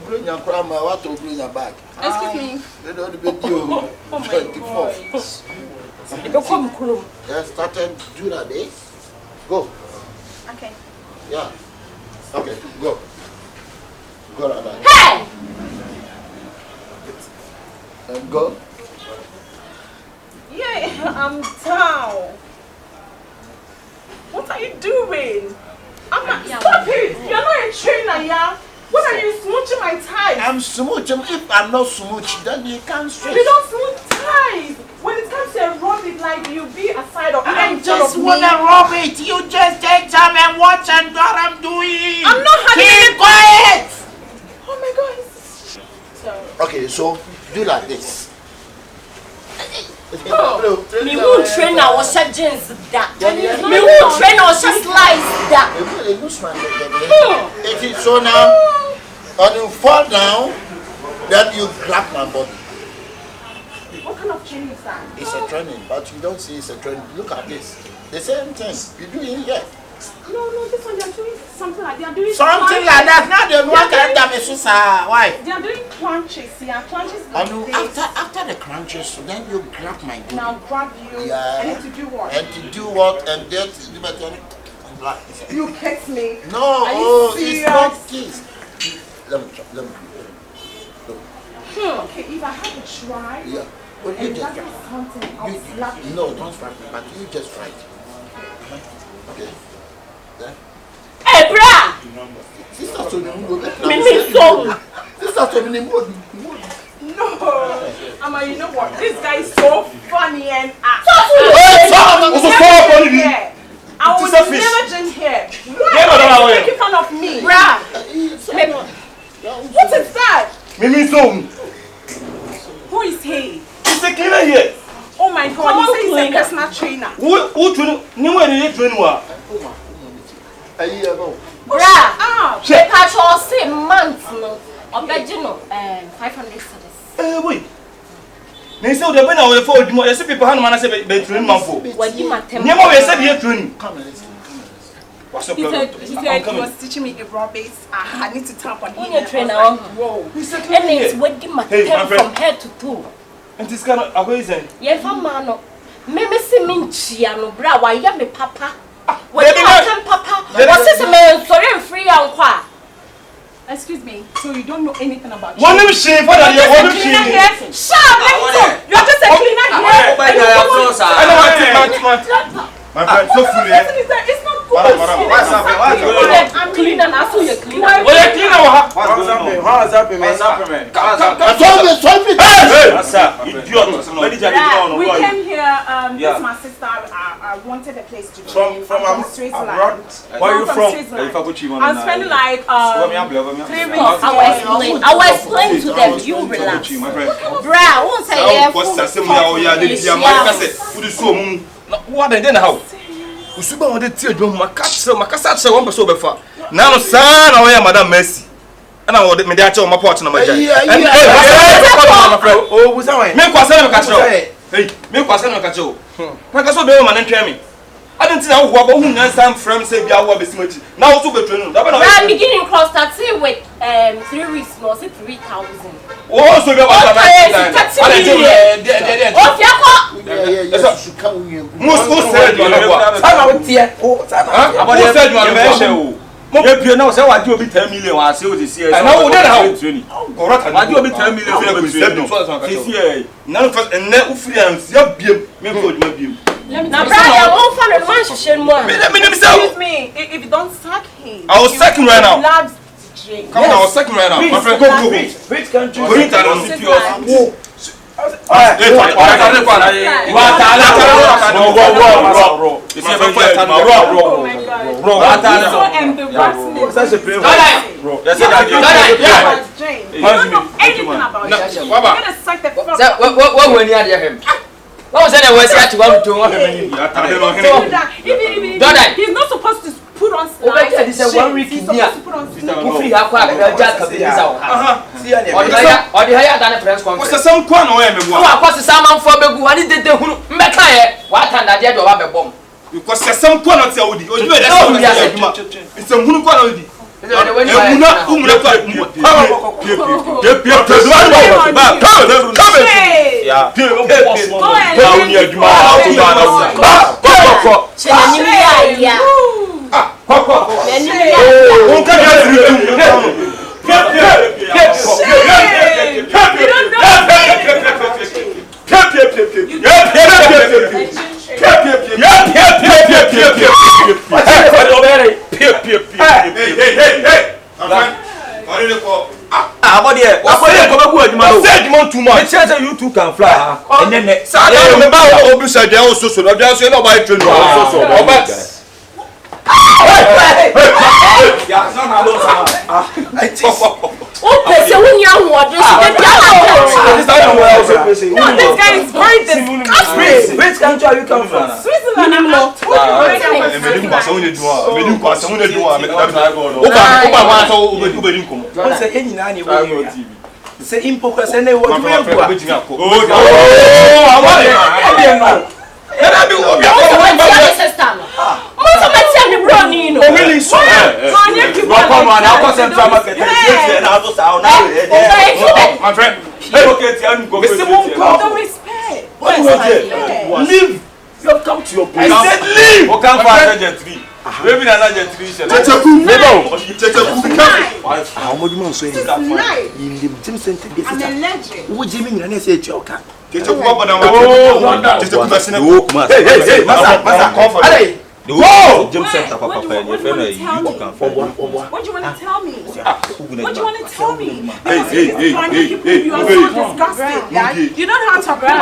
Speaker 4: Bring your grandma, what to bring your bag?
Speaker 5: Excuse me.
Speaker 4: They don't video.
Speaker 5: Oh my
Speaker 4: 24.
Speaker 7: God.
Speaker 4: Let's start and do that, eh? Go.
Speaker 5: Okay.
Speaker 4: Yeah. Okay, go. Go, Rabbi.
Speaker 7: Hey!
Speaker 4: Go.
Speaker 5: Yeah, I'm down. What are you doing? Stop it! You're not a trainer, yeah? What are you smooching my thighs?
Speaker 4: I'm smooching. If I'm not smooching, then you can't switch.
Speaker 5: You don't smooch thighs. When it comes to a rub it, like you be aside of
Speaker 4: I just want to rub it. You just take time and watch and what I'm doing.
Speaker 5: I'm not having
Speaker 4: Keep quiet.
Speaker 5: Oh my God.
Speaker 4: Okay, so do like this.
Speaker 7: Me won't train our jeans that. Me won't train our slice that.
Speaker 4: It is so now, when you fall down, then you grab my body.
Speaker 5: What kind of training is that?
Speaker 4: It's a training, but you don't see it's a training. Look at this. The same thing. You do it here.
Speaker 5: No, this one they're doing something like they're doing
Speaker 4: something like that. Now they want to damage us. Why?
Speaker 5: They're doing crunches. Yeah, crunches.
Speaker 4: Like after the crunches, so then you grab my body.
Speaker 5: Now grab you.
Speaker 4: Yeah.
Speaker 5: And to do what?
Speaker 4: And to do what? And then
Speaker 5: you kiss me.
Speaker 4: No, it's not kiss. Let me try.
Speaker 5: Okay, if I have to try.
Speaker 4: Yeah. Well, you just try.
Speaker 5: Something, I'll slap you.
Speaker 4: No, don't slap me, but you just try it. Okay. Yeah.
Speaker 7: Hey, bra!
Speaker 4: Sister told me
Speaker 5: No, Ama, you know what? This guy is so funny and
Speaker 8: so funny.
Speaker 5: I would never drink here. Why are you making fun of me?
Speaker 7: Bra!
Speaker 5: What is that?
Speaker 8: Mimi Zoom.
Speaker 5: Who is he?
Speaker 8: He's a cleaner here.
Speaker 5: Oh my God, he says he's a personal trainer.
Speaker 8: Who train? You train what?
Speaker 7: Bra! The patrol say months no. Original 500 cedis.
Speaker 8: Wait. They say the Abena will fall. You see people hand man say be train man for.
Speaker 7: What you ma tell me?
Speaker 8: Nyama we say be training.
Speaker 4: Come and listen.
Speaker 5: He said he was teaching me aerobics. I need to tap on him.
Speaker 7: When you trainer,
Speaker 5: whoa.
Speaker 8: He's a
Speaker 7: and
Speaker 8: cleaner
Speaker 7: it's
Speaker 8: here.
Speaker 7: what give my tell from head to toe.
Speaker 8: And this kind of amazing.
Speaker 7: Yeah, for man, me see me chia no bra. Why ya me papa? What
Speaker 8: Baby,
Speaker 7: you can papa? What is man sorry and free and qua?
Speaker 5: Excuse me. So you don't know anything about
Speaker 8: One of shame for that. One of shame.
Speaker 5: Shut up, you're just a cleaner here.
Speaker 8: I don't want to. My friend, so fully.
Speaker 5: It's not good.
Speaker 8: What's happening?
Speaker 7: I'm cleaner and I saw you cleaner.
Speaker 8: Oh, you're cleaner. What's happening? What's happening? Hey! What's up? Idiot.
Speaker 5: We came here. This is my sister. I wanted a place to live. From Switzerland.
Speaker 8: Where are you from?
Speaker 5: I'm spending like 3 weeks.
Speaker 7: I will explain to them. You relax. Bra, won't say
Speaker 8: what they how? Usuba wode tie dwom makasa che won beso befa na no saa na we madam Mercy ana wode me dia che o mapot na maja
Speaker 6: oh busa wan
Speaker 8: me kwasa na ka che hey me kwasa na ka che o na ka so be ma na ntwe me adenti na wo ba hu nan sam frame say bia wo besimachi na wo so betwe no da be na
Speaker 7: I'm beginning cross start with 3 weeks no say 3,000.
Speaker 8: Oh so be ba na
Speaker 5: Excuse me, if you don't sack him,
Speaker 8: I will sack him right now. Come on, I will sack him right now. My friend, go.
Speaker 6: Which country?
Speaker 5: He's not supposed to put on slides.
Speaker 6: He's a 1 week in here. Free Akabenezer. Or the higher than a press conference.
Speaker 8: What's some corner where me
Speaker 6: wa kwase saman fo begu ani dede hunu mmeka ye wa tanda de do wa bebom
Speaker 8: because some corner ti awudi oju e dey it's a hunu corner odi emuna umure kwa
Speaker 3: You two can fly. And then
Speaker 11: this guy is very disgusting.
Speaker 3: Which country are you come from?
Speaker 11: Switzerland.
Speaker 3: Say impocas and they were leave. You have come to your place. I said leave. What can find three? Maybe another three. How much money so in the gym center? I'm a legend. Who Jimmy and I say choker? Get your papa now. Hey, go! Gym center, Papa. You can form one.
Speaker 11: What do you want to tell me? What do you want to tell me? Hey, you are so disgusting. You don't have to brag.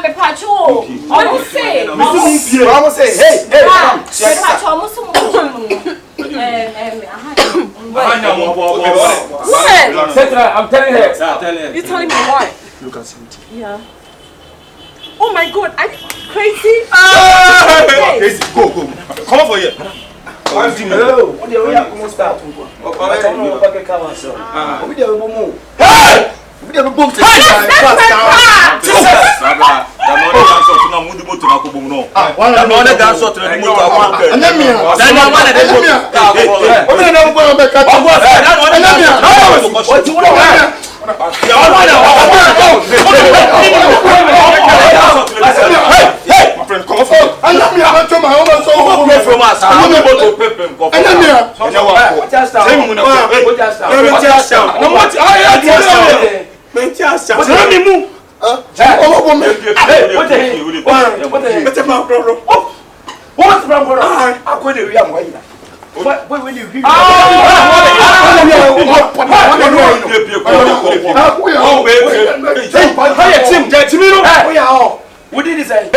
Speaker 11: Me pacho. What do you say?
Speaker 3: Mama say, hey.
Speaker 11: Me pacho,
Speaker 3: I'm telling her.
Speaker 11: You telling me what?
Speaker 3: Look at something.
Speaker 11: Yeah. Oh my God, are you crazy?
Speaker 3: Crazy. Go. Come on for here. What did he say?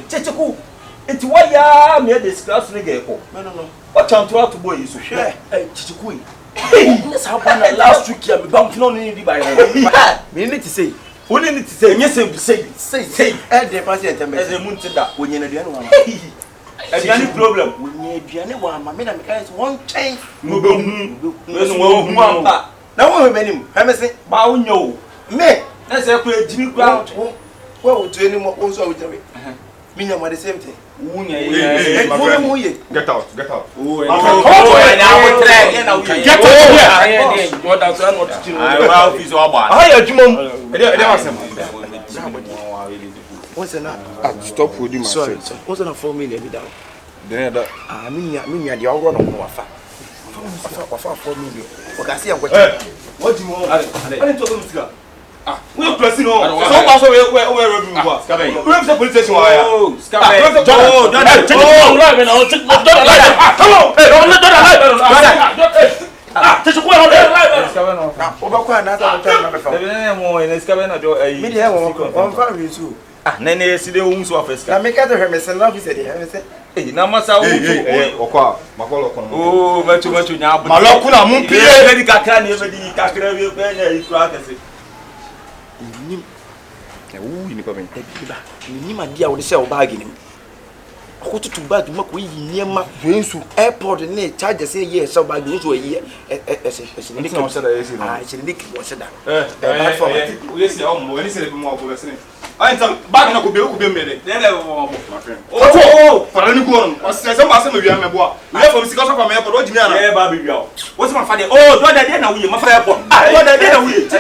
Speaker 3: Kyekyeku, it's why ya me discuss nigga. No. What time to boy is so share. Hey, Kyekyeku. This happened last week here. Me bump no need buy. Me need to say. We need to say. Yes, say. Eh, the president as a moon that when you know one. Any problem? We need any one. My man, is one change. No, now we him. I'm saying, bow no. Me, that's a great Jimmy Ground. Well, to any more also with me. Meaning the same thing. Get out. Stop with him. Sorry. What's on 4 million down? I mean, the overall of Wafa. 4 million. What do you want? I didn't talk to we are pressing on. So also where we have the police station. Oh, nim. You need my dear would sell bargaining. Ako to bag ma ko yi niema wensu airport ne charge say ye so bag wensu ye
Speaker 1: ni kan say da yes no
Speaker 3: ah she ni kan say da
Speaker 1: o yes ya o mo ni say be mo ko lesson ai tam bag na ko be me de le mo my friend oh para ni ko no o say say ma say me wi am bo we from sika so from airport o jimi ana
Speaker 8: eh ba be wi o what my father oh do that dey na we ma fa airport ah do that dey na we
Speaker 3: o say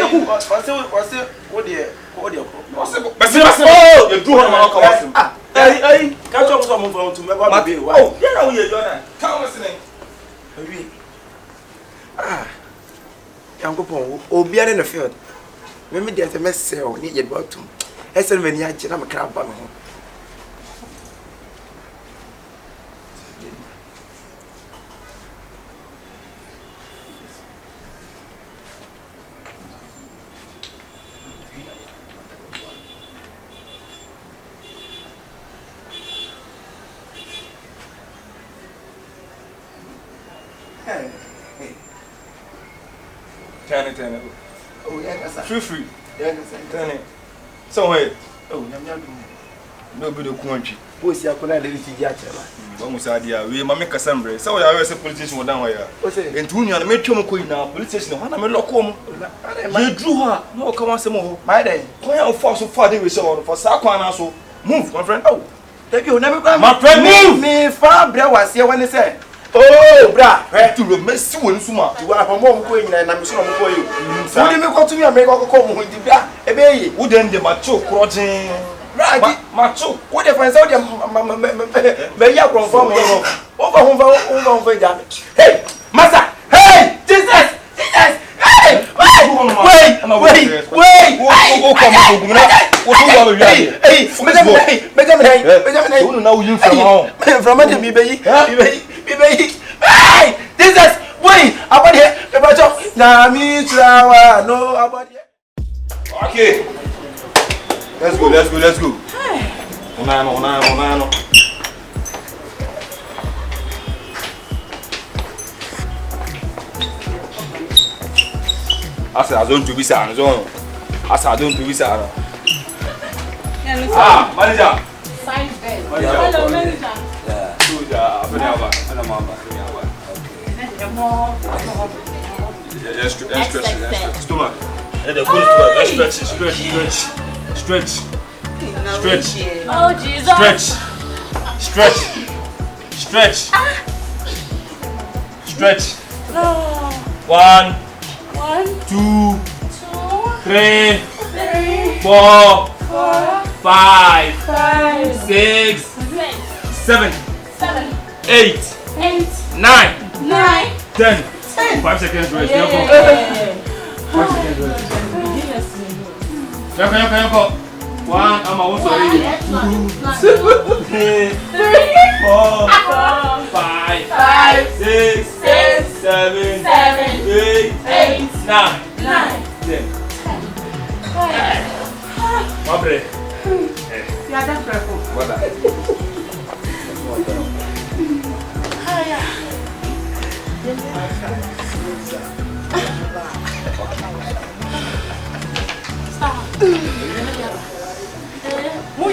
Speaker 3: o de
Speaker 1: o say oh you do ho na ka was
Speaker 8: ah hey catch up some from to me ba be why oh dey na we you na
Speaker 1: come listening
Speaker 3: wi ah yankopon obiare na field me dey say mesel ni ye batum ese me ni age na me kra ba me ho
Speaker 1: Turn it.
Speaker 3: oh yeah that's
Speaker 1: Free.
Speaker 3: yeah
Speaker 1: Turn it. So wait.
Speaker 3: oh nyam
Speaker 1: No be the country.
Speaker 3: bosi akona de ti ji achema
Speaker 1: Vamos a dia we mama kasambre. So ya we say police station we down here.
Speaker 3: o say
Speaker 1: Entu unu na me twom ko ina police station ho na me lokko mu. Ye dru ha, no come on say mo.
Speaker 3: my day
Speaker 1: Kwan ya for so far dey we say for sa kwan na so. Move my friend.
Speaker 3: oh thank you na me
Speaker 1: My friend move.
Speaker 3: me fa bra wase woni say oh bra
Speaker 1: Tu lo mesi woni suma.
Speaker 3: ti wa homo mo ko nyina na me so mo ko yi wo de me ko tumi me ko mo ndi bra e be yi
Speaker 1: Wo dem de macho krojin. Macho.
Speaker 3: wo de fa say wo de me ya kron fa mo over ja hey masa hey Jesus hey wait
Speaker 1: Wo come go gumna. Wo so wa wi ade.
Speaker 3: hey Benjamin
Speaker 1: Wo na wo yin from
Speaker 3: from me be yi hey Jesus wait about here the bacho na mi trawa no about here
Speaker 1: Okay. Let's go. Unano. Asa don't to be sa no. Asa don't to be sa no. Ah, manager.
Speaker 5: Sign bed.
Speaker 1: Hello,
Speaker 5: manager.
Speaker 1: Yeah. Abena. Yes, stomach. Stretch.
Speaker 7: Oh Jesus.
Speaker 1: Stretch.
Speaker 7: No.
Speaker 1: 1, 2, 3, 4, 5, 6, 7, 8, 9, 10. 5 seconds rest. Yoko. 5 seconds rest. Yoko. 1, I'm also ready. 2, 3, 4, 5, 6, 7, 8, 9, 10. Mabre.
Speaker 5: Yeah, that's purple.
Speaker 1: What that?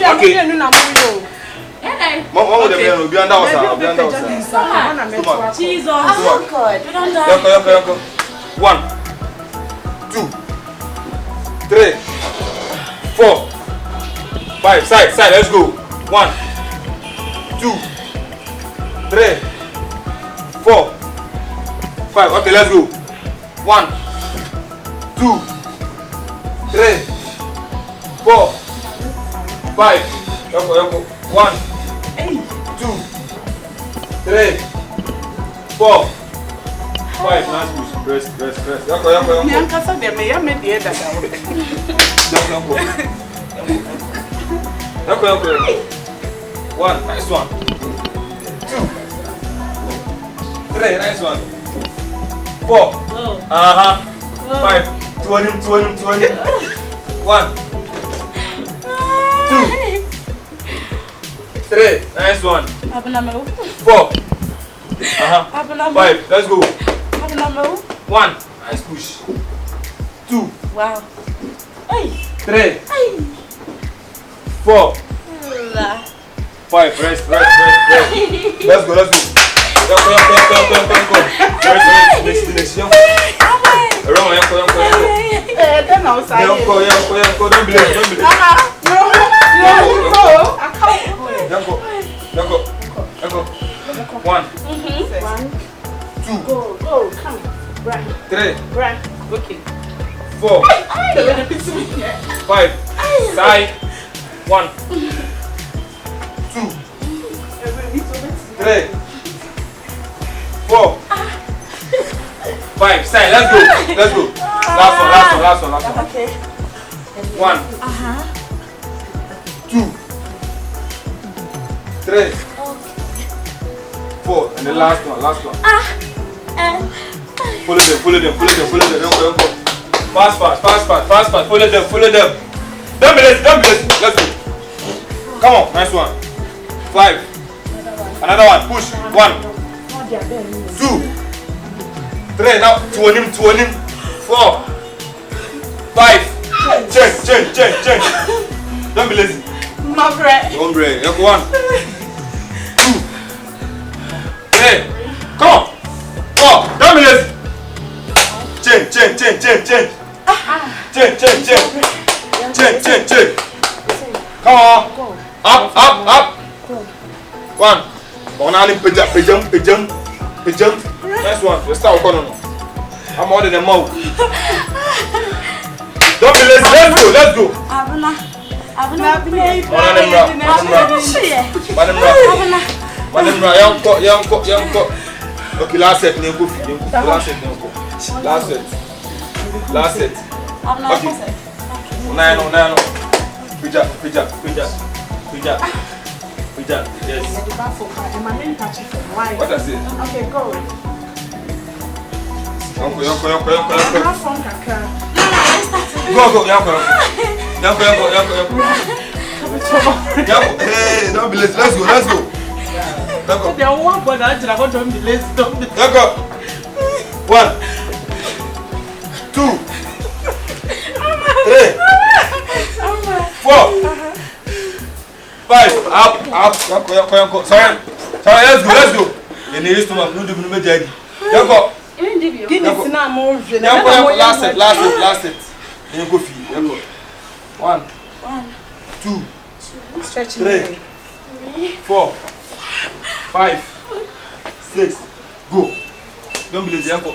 Speaker 5: Okay.
Speaker 1: Mama, be under
Speaker 7: Jesus. Oh God. You don't die.
Speaker 1: Yoko. 1, 2, 3, 4, 5. Side. Let's go. 1, 2, 3, 4, 5. Okay, let's go. 1, 2, 3, 4, 5. Yoko. 1, 2, 3, 4, 5. Nice push. Rest. Yoko.
Speaker 5: Nyankasa de me ya me de da da.
Speaker 1: Yoko. 1, nice one. 2, 3, nice one. 4, 5. 20. 1, 2, 3, nice one. 4, 5. Let's go. 1, nice push. 2,
Speaker 7: Wow.
Speaker 1: 3, 4, 5. Rest. Let's go. Let's go. Next. Around,
Speaker 5: Then I'll say.
Speaker 1: Don't believe. Go. 1. 2.
Speaker 5: Go. Come.
Speaker 1: 3.
Speaker 5: Okay.
Speaker 1: 4. 5. Side. 1. 2. 3. 4. 5. Side. Let's go. Last one.
Speaker 5: Okay.
Speaker 1: 1. 2. 3. 4. And the last one. Follow them. Don't go. Fast. Follow them. Don't be late. Let's go. Come on, nice one. 5. Another one. Push. 1. 2. 3. Now to him. 4. 5. Change. Don't be lazy. Hombre. 1. 2. 3. Come on. 4. Don't be lazy. Change. Change. Come on. Up. 1. Pejam. Next one. Let's start with I'm ordering them out. Don't be lazy. Let's go. Abena. Young. Okay, last set. Last set. Okay. 9. Pija. Yes. What I say?
Speaker 5: Okay, go.
Speaker 1: Young. Hey, don't be lazy. Let's go.
Speaker 5: They are one but I don't be lazy. Don't be.
Speaker 1: Let's go. 1. 2. 3. 4. 5. Up. Sorry, let's go. You need to make no major. Yanko. Last set. Yanko fee. Yanko. 1. 2. 3. 4. 5. 6. Go. Don't be lazy, Yanko.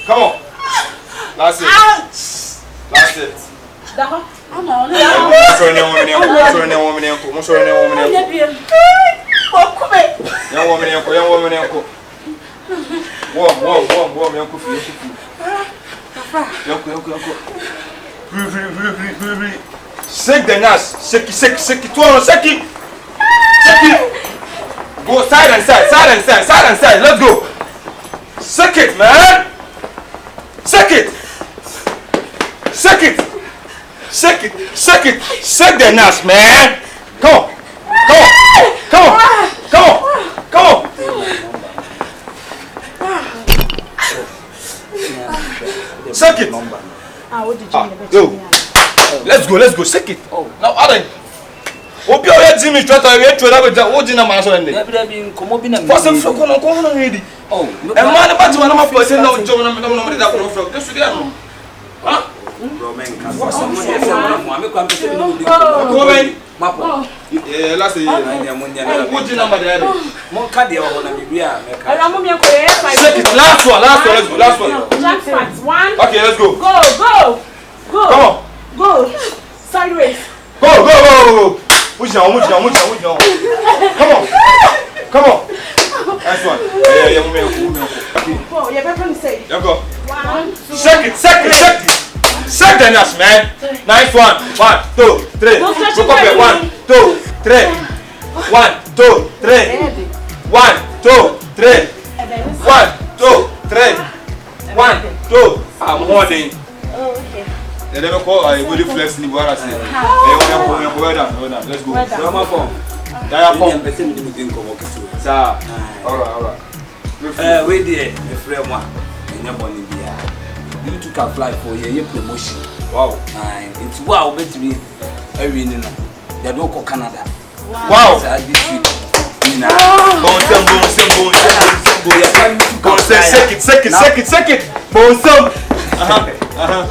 Speaker 1: Come on. Last set. I'm on. Sorry, woman. Young woman. Warm, young coffee. Shake the nuts. Shake it. Go side and side. Let's go. Shake it, man. Shake it. Shake the nuts, man. Come on. Shake it. Go. Let's go. Shake it. Now, Alan. Hope you are Jimmy Trotter. We are to have a ordinary master. For some folk on already. Oh, and man about to one person. No, John, I'm not that one. Just together. Huh? Last year. What's your number there? More cardio on the Biblia. Last one. Last one. Okay, let's go.
Speaker 5: Go. Sideways.
Speaker 1: Go. Push on. Come on. That's one. Yeah,
Speaker 5: Oh, you're better to say.
Speaker 1: You go.
Speaker 5: 1, 2.
Speaker 1: Shake it. Shake the nuts, man. Nice one. 1, 2, 3. Look up here. 1, 2, 3. 1, 2, 3. 1, 2, 3. 1, 2, 3. 1, 2. I'm holding.
Speaker 5: Oh, okay.
Speaker 1: They never call a body flex in the water. Well done. Let's go. Alright.
Speaker 8: Wait there, the frame one. You took a flight for your promotion.
Speaker 1: Wow.
Speaker 8: It's wow, bet me every They don't go Canada.
Speaker 3: Wow. Second. Bonsam.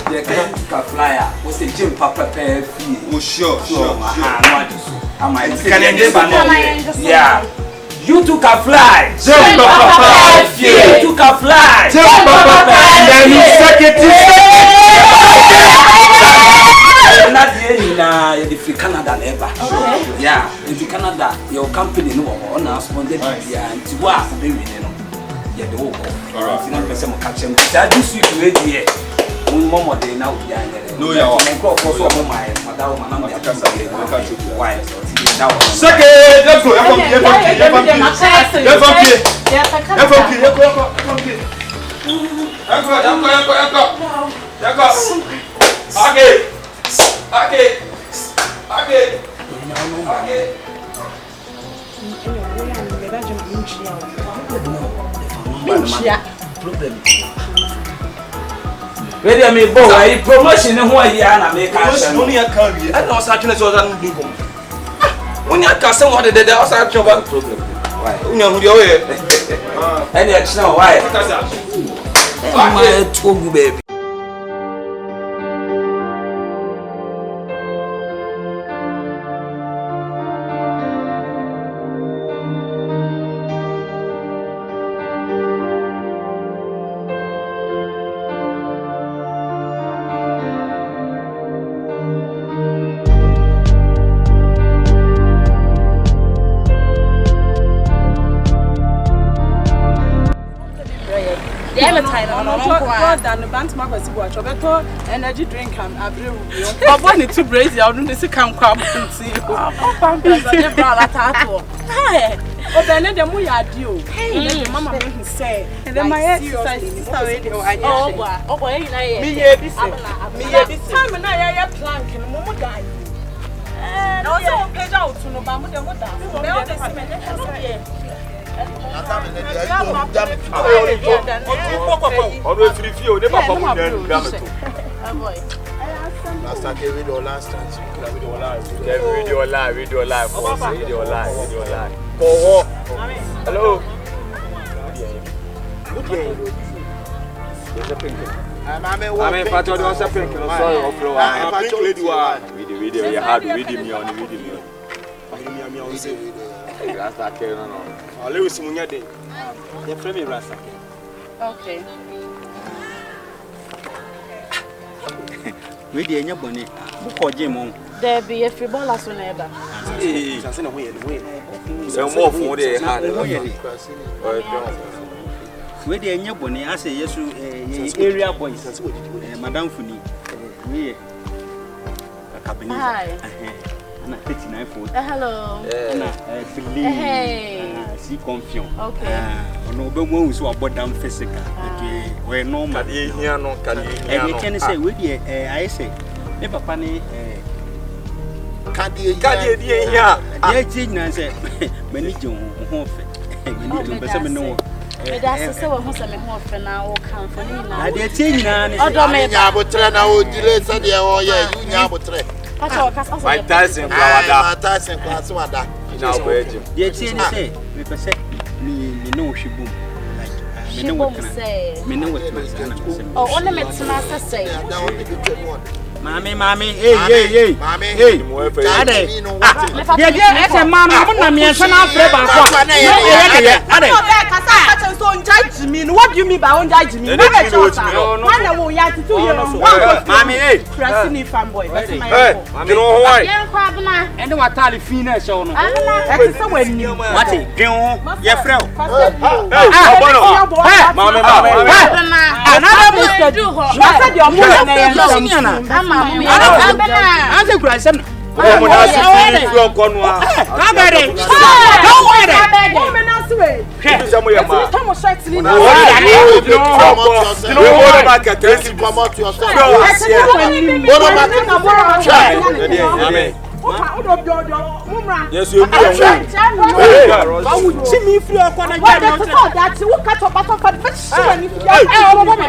Speaker 10: The flyer was a gym papa fee.
Speaker 3: Oh, sure.
Speaker 10: Yeah. You took a fly.
Speaker 3: Jump papa.
Speaker 10: You took a fly.
Speaker 3: Jump papa. Then you second.
Speaker 10: Not in Canada never. Yeah, in Canada, your company no one responded. Yeah, and to what they know. Yeah, the whole. Alright. You know, person catch them. That this week we here. Mama they now behind there.
Speaker 3: No, yeah.
Speaker 10: And go for so my madam, why?
Speaker 3: Second, let's go.
Speaker 10: Ready, I mean, boy, promotion in Hawaii, and I make
Speaker 3: only a carry. I know such as other than Bingo. When you can someone that there was a problem. Why? You know, you're and it's now why?
Speaker 10: My two baby.
Speaker 11: Energy drink and I bring you. I want it to brace you. I don't see come and see you. Oh, then the more you do. Hey, Mama say, and then my exercise is already. Oh, boy, me, time and I are planking. Momo guy. And also page out to no Bamu.
Speaker 3: Always review, never come then damn it.
Speaker 4: Last time video last time.
Speaker 3: Video live. For what? Hello. I'm Pato was a pink. Sorry, I'm pink lady. Video, you had video me on the video. Rasta Keno. I'll leave Simunya Day. You're from Rasta.
Speaker 5: Okay.
Speaker 6: We did your bonnet. Book or Jim.
Speaker 5: There be a free ball as neighbor.
Speaker 3: So more for the
Speaker 6: we did your bonnet. I say yes, area boys. Madame Funi. We Akabenezer. Na 39 foot.
Speaker 5: Hello.
Speaker 6: Na C-Comfion.
Speaker 5: Okay.
Speaker 6: Ono be won so abodam physical. We normal.
Speaker 3: Kadi hia no.
Speaker 6: E ken say we dey I say me papa ni
Speaker 4: Kadi
Speaker 6: hia. Dey change na say mani je ho fe. Mani je be say me no.
Speaker 5: Me da se wo ho se me ho fe na wo kan fo ni na.
Speaker 6: Na dey change na ni.
Speaker 5: Odo me
Speaker 4: nya abotre na o dire se de o ye nya abotre.
Speaker 3: My Tyson Kwada.
Speaker 4: Tyson Kwada.
Speaker 3: Now Belgium.
Speaker 6: Dey change say me pe say me no hwebum. Like me no what can.
Speaker 5: Oh, only me tena say.
Speaker 6: Mami, hey. Ade. Yeah, ese mama, mo na me ense na afre ba kwa. Ade.
Speaker 11: What do you mean by on judge me? When we are to 2 years.
Speaker 6: Mami, hey.
Speaker 11: Rasty Nene fanboy.
Speaker 3: Hey, mami no why?
Speaker 6: And what tali fine so no.
Speaker 11: That's so when you
Speaker 6: what e dwen ho ye frɛ o.
Speaker 3: Hey, mami.
Speaker 11: Another Mr. Do ho. I said your mother na
Speaker 5: Abena.
Speaker 6: I say kura sem.
Speaker 3: Oh, na si fi okonu a.
Speaker 6: Don't worry.
Speaker 11: Woman as way.
Speaker 3: Some your ma.
Speaker 11: Come on, straight to me.
Speaker 3: No, market.
Speaker 4: Promote yourself.
Speaker 3: Yes, you do.
Speaker 11: Why would Jimmy free or corner? Why that you cut up at the first woman?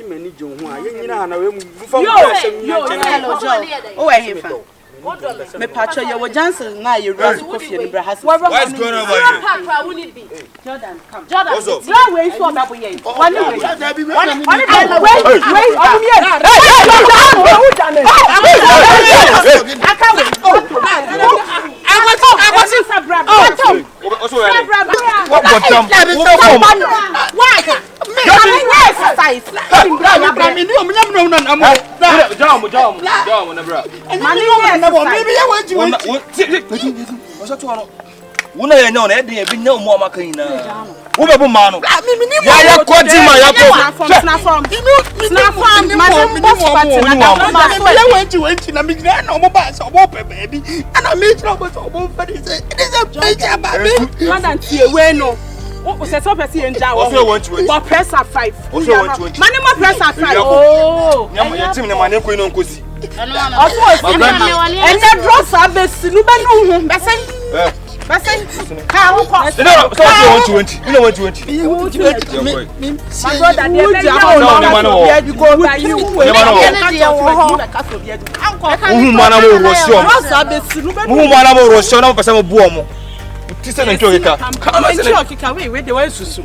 Speaker 6: mani jo ho a yenyina na we mu fa mu
Speaker 5: Yo, hello, Joe. Oh, I hear from. Me patcho ye wo Johnson na ye Rasty Coffee and Brahas.
Speaker 1: What's going on over
Speaker 5: here? Jordan, come.
Speaker 7: Jordan,
Speaker 1: what's up?
Speaker 5: Where way for that boy? One way.
Speaker 8: Wuna ya nyawo na edi ebi nyawo mu amaka ina. Wo be bu ma no. Ya ya kwadi ma ya ko.
Speaker 5: Snap man boss party na ma
Speaker 6: ya wanti na me gina na omo ba so omo pepe bi. Ana me try but omo fadi say it is a picture baby.
Speaker 5: Madam tie we no. O se so person enja wo. Wo pressure 5. Mane mo pressure 5. Oh.
Speaker 8: Nyama ya tim na mane ko ino nkosi.
Speaker 5: And the dross abesi nu be nu hu. Besen. Ka wo ko.
Speaker 8: No, so you want 20. You know what you want.
Speaker 5: You want 20. My brother dey be you go by you.
Speaker 8: Uhu mana mo rosio. Uhu mana mo rosio na pesa mo bu omo. Ti se na ntokeka.
Speaker 5: Come on, ntokeka we dey wan susu.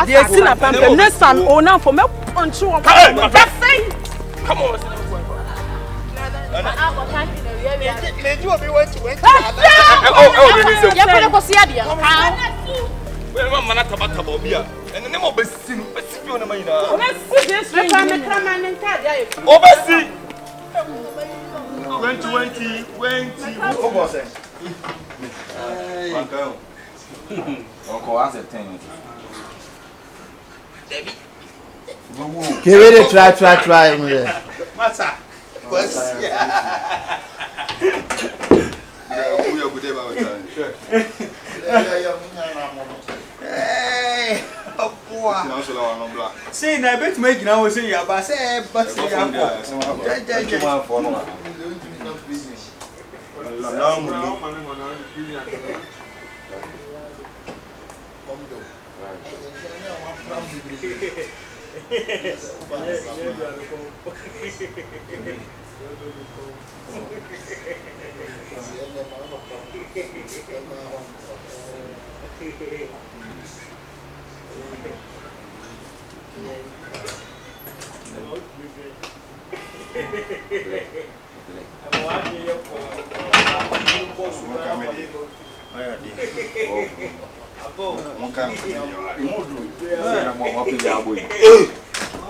Speaker 5: Dey see na pampe next time o na for me punch you.
Speaker 8: Come on.
Speaker 4: Try. Masa.
Speaker 6: Say na bet make na we say ya ba say but say ya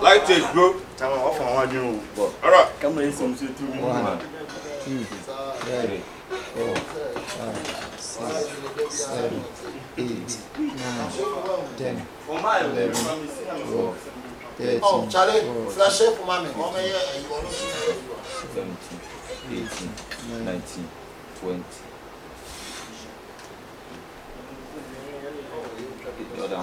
Speaker 1: Like this, bro. All right.
Speaker 6: Come on, some shit to me.
Speaker 4: 1, 2, 3, 4, 5, 6, 7, 8, 9, 10, 11, 12, 13, oh, Charlie, flash it for mommy.
Speaker 8: 17, 18, 19, 20. The other